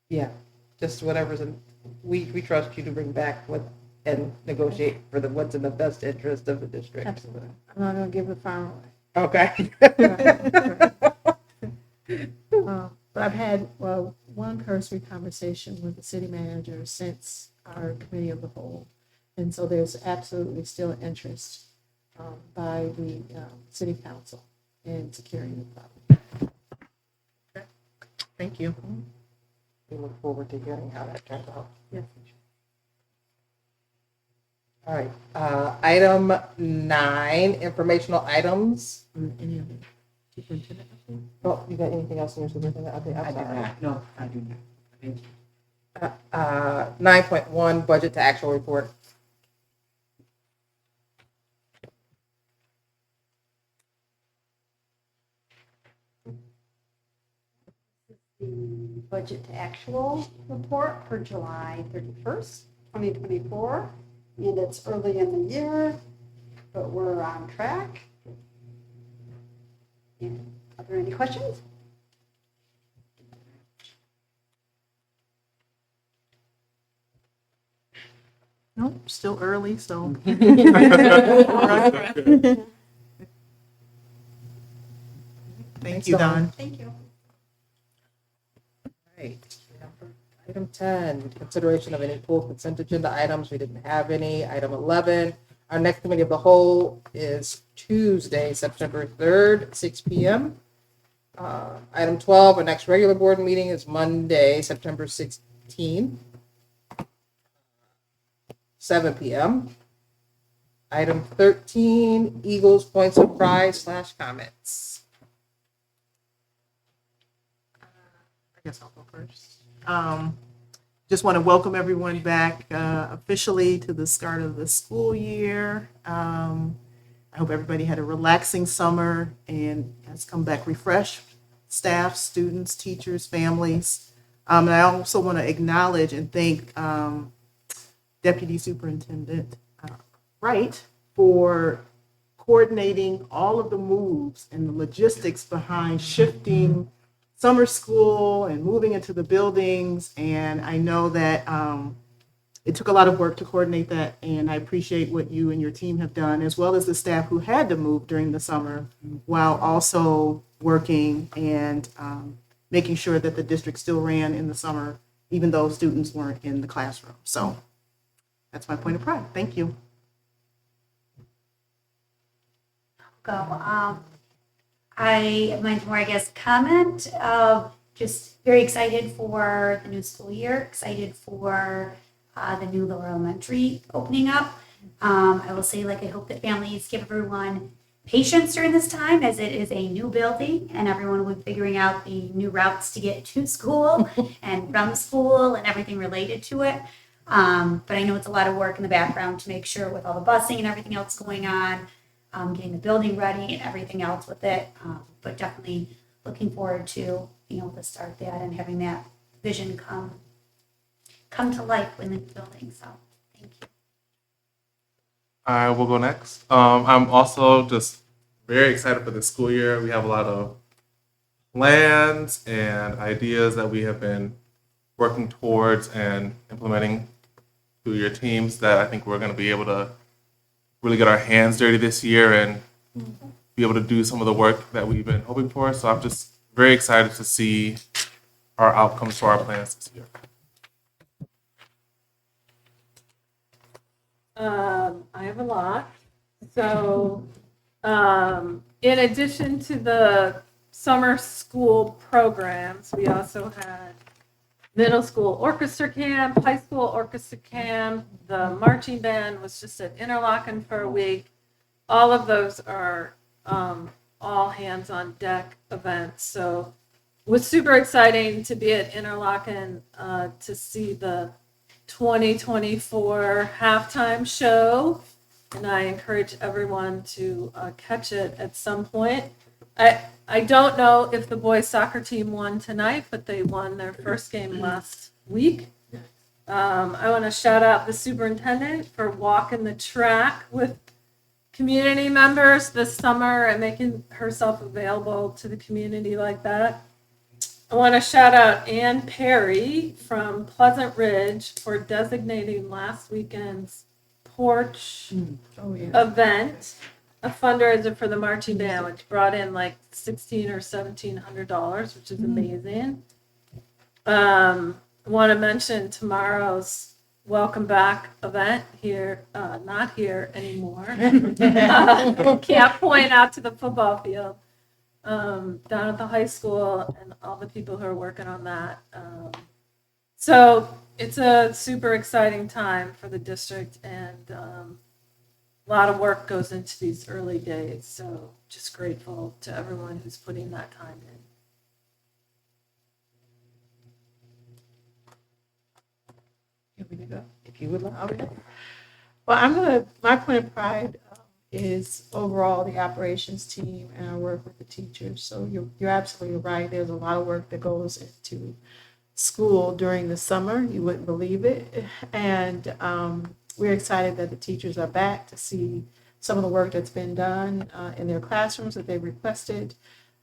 Yeah, just whatever's we trust you to bring back and negotiate for what's in the best interest of the district. Absolutely. I'm not going to give the final away. Okay. But I've had one cursory conversation with the city manager since our committee of the whole. And so there's absolutely still interest by the city council in securing the property. Okay. Thank you. We look forward to hearing how that turns out. Yes. All right. Item 9, informational items. Any of the superintendent update? Oh, you got anything else in your superintendent update? I do not. No, I do not. Thank you. 9.1, budget to actual report. budget to actual report for July 31st, 2024. And it's early in the year, but we're on track. And are there any questions? Nope, still early, so. Thank you, Don. Thank you. Right. Item 10, consideration of any full consent agenda items. We didn't have any. Item 11, our next committee of the whole is Tuesday, September 3rd, 6 p.m. Item 12, our next regular board meeting is Monday, September 16th, 7 p.m. Item 13, Eagles points of pride / comments. I guess I'll go first. Just want to welcome everyone back officially to the start of the school year. I hope everybody had a relaxing summer and has come back refreshed, staff, students, teachers, families. And I also want to acknowledge and thank Deputy Superintendent Wright for coordinating all of the moves and the logistics behind shifting summer school and moving into the buildings. And I know that it took a lot of work to coordinate that. And I appreciate what you and your team have done, as well as the staff who had to move during the summer while also working and making sure that the district still ran in the summer, even though students weren't in the classroom. So that's my point of pride. Thank you. Go. Mine's more, I guess, comment. Just very excited for the new school year, excited for the new lower elementary opening up. I will say, like, I hope that families give everyone patience during this time, as it is a new building and everyone will be figuring out the new routes to get to school and from school and everything related to it. But I know it's a lot of work in the background to make sure, with all the busing and everything else going on, getting the building ready and everything else with it. But definitely looking forward to being able to start that and having that vision come to life within the building. So thank you. I will go next. I'm also just very excited for the school year. We have a lot of plans and ideas that we have been working towards and implementing through your teams that I think we're going to be able to really get our hands dirty this year and be able to do some of the work that we've been hoping for. So I'm just very excited to see our outcomes for our plans this year. I have a lot. So, in addition to the summer school programs, we also had middle school orchestra camp, high school orchestra camp. The marching band was just at Interlochen for a week. All of those are all hands on deck events. So it was super exciting to be at Interlochen to see the 2024 halftime show, and I encourage everyone to catch it at some point. I don't know if the boys soccer team won tonight, but they won their first game last week. I want to shout out the superintendent for walking the track with community members this summer and making herself available to the community like that. I want to shout out Ann Perry from Pleasant Ridge for designating last weekend's porch event a fundraiser for the marching band, which brought in like $1,600 or $1,700, which is amazing. I want to mention tomorrow's welcome back event here, not here anymore. Can't point out to the football field. Down at the high school and all the people who are working on that. So it's a super exciting time for the district, and a lot of work goes into these early days. So just grateful to everyone who's putting that time in. If you would like. Okay. Well, my point of pride is overall the operations team and our work with the teachers. So you're absolutely right. There's a lot of work that goes into school during the summer. You wouldn't believe it. And we're excited that the teachers are back to see some of the work that's been done in their classrooms that they requested.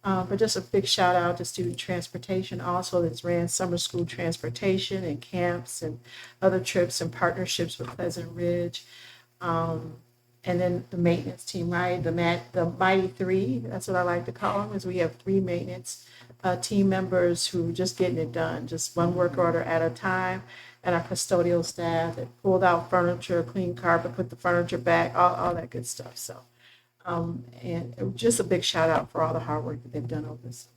But just a big shout out to student transportation also that's ran summer school transportation and camps and other trips and partnerships with Pleasant Ridge. And then the maintenance team, right? The Mighty Three, that's what I like to call them, is we have 3 maintenance team members who are just getting it done, just one work order at a time. And our custodial staff that pulled out furniture, cleaned carpet, put the furniture back, all that good stuff. So, and just a big shout out for all the hard work that they've done over this.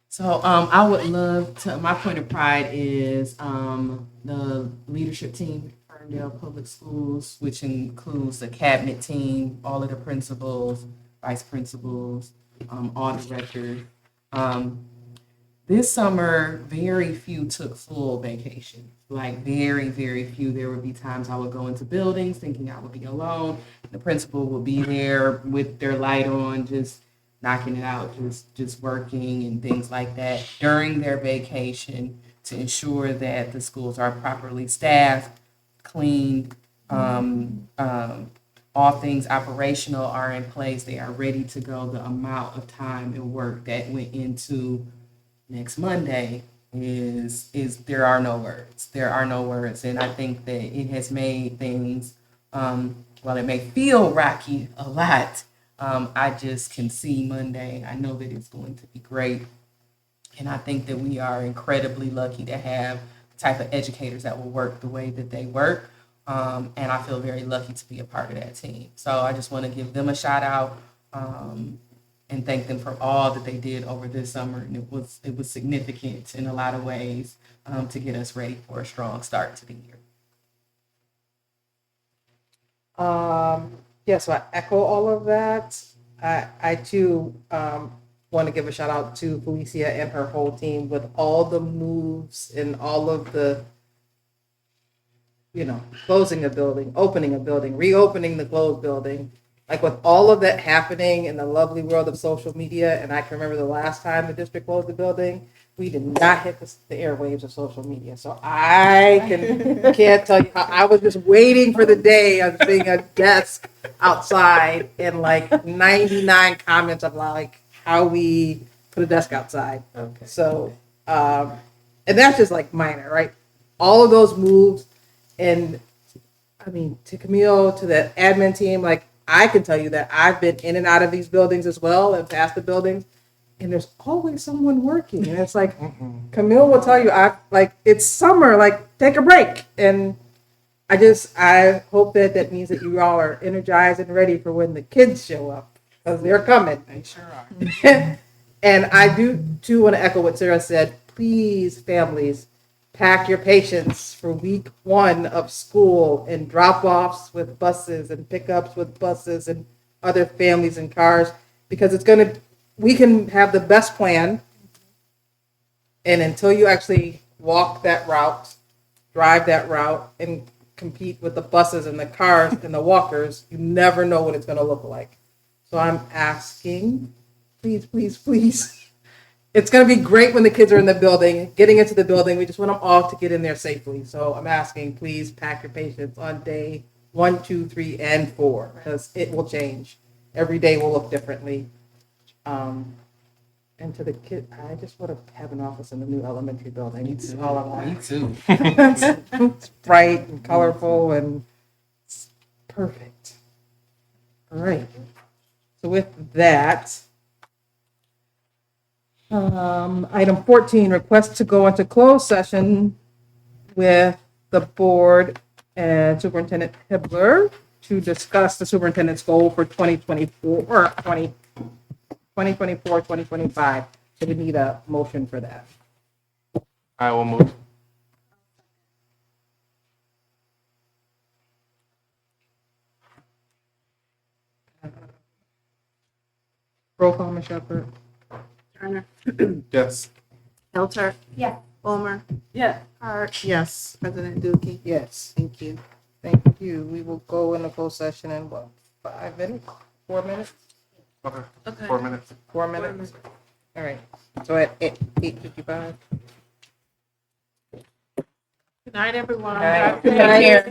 So I would love to, my point of pride is the leadership team at Ferndale Public Schools, which includes the cabinet team, all of the principals, vice principals, all directors. This summer, very few took full vacation. Like very, very few. There would be times I would go into buildings thinking I would be alone. The principal would be there with their light on, just knocking it out, just working and things like that during their vacation to ensure that the schools are properly staffed, cleaned, all things operational are in place. They are ready to go. The amount of time and work that went into next Monday is there are no words. There are no words. And I think that it has made things, while it may feel rocky a lot, I just can see Monday. I know that it's going to be great. And I think that we are incredibly lucky to have the type of educators that will work the way that they work. And I feel very lucky to be a part of that team. So I just want to give them a shout out and thank them for all that they did over this summer. And it was significant in a lot of ways to get us ready for a strong start to the year. Yeah, so I echo all of that. I too want to give a shout out to Felicia and her whole team with all the moves and all of the, closing a building, opening a building, reopening the closed building. Like with all of that happening in the lovely world of social media, and I can remember the last time the district closed the building, we did not hit the airwaves of social media. So I can't tell you how I was just waiting for the day of seeing a desk outside and like 99 comments of like how we put a desk outside. Okay. So, and that's just like minor, right? All of those moves, and I mean, to Camille, to the admin team, like I can tell you that I've been in and out of these buildings as well and past the buildings, and there's always someone working. And it's like, Camille will tell you, it's summer, like take a break. And I hope that means that you all are energized and ready for when the kids show up, because they're coming. They sure are. And I do too want to echo what Sarah said. Please, families, pack your patience for week 1 of school and drop-offs with buses and pickups with buses and other families and cars, because we can have the best plan, and until you actually walk that route, drive that route, and compete with the buses and the cars and the walkers, you never know what it's going to look like. So I'm asking, please, please, please. It's going to be great when the kids are in the building, getting into the building. We just want them all to get in there safely. So I'm asking, please pack your patience on day 1, 2, 3, and 4, because it will change. Every day will look differently. And to the kid, I just want to have an office in the new elementary building. It's all I want. Me too. It's bright and colorful and it's perfect. All right. So with that, item 14, request to go into closed session with the board and Superintendent Hibbler to discuss the superintendent's goal for 2024-2025. So we need a motion for that. I will move. Roll call, Ms. Shepherd. Turner, Yes. Elter, Yes. Ulmer, Yeah. Hart, Yes. President Dookie. Yes, Thank you. thank you. We will go into closed session in what, 5 minutes? 4 minutes? Okay. Okay. 4 minutes. 4 minutes? All right. So at 8:55. Good night, everyone. Right. Good night.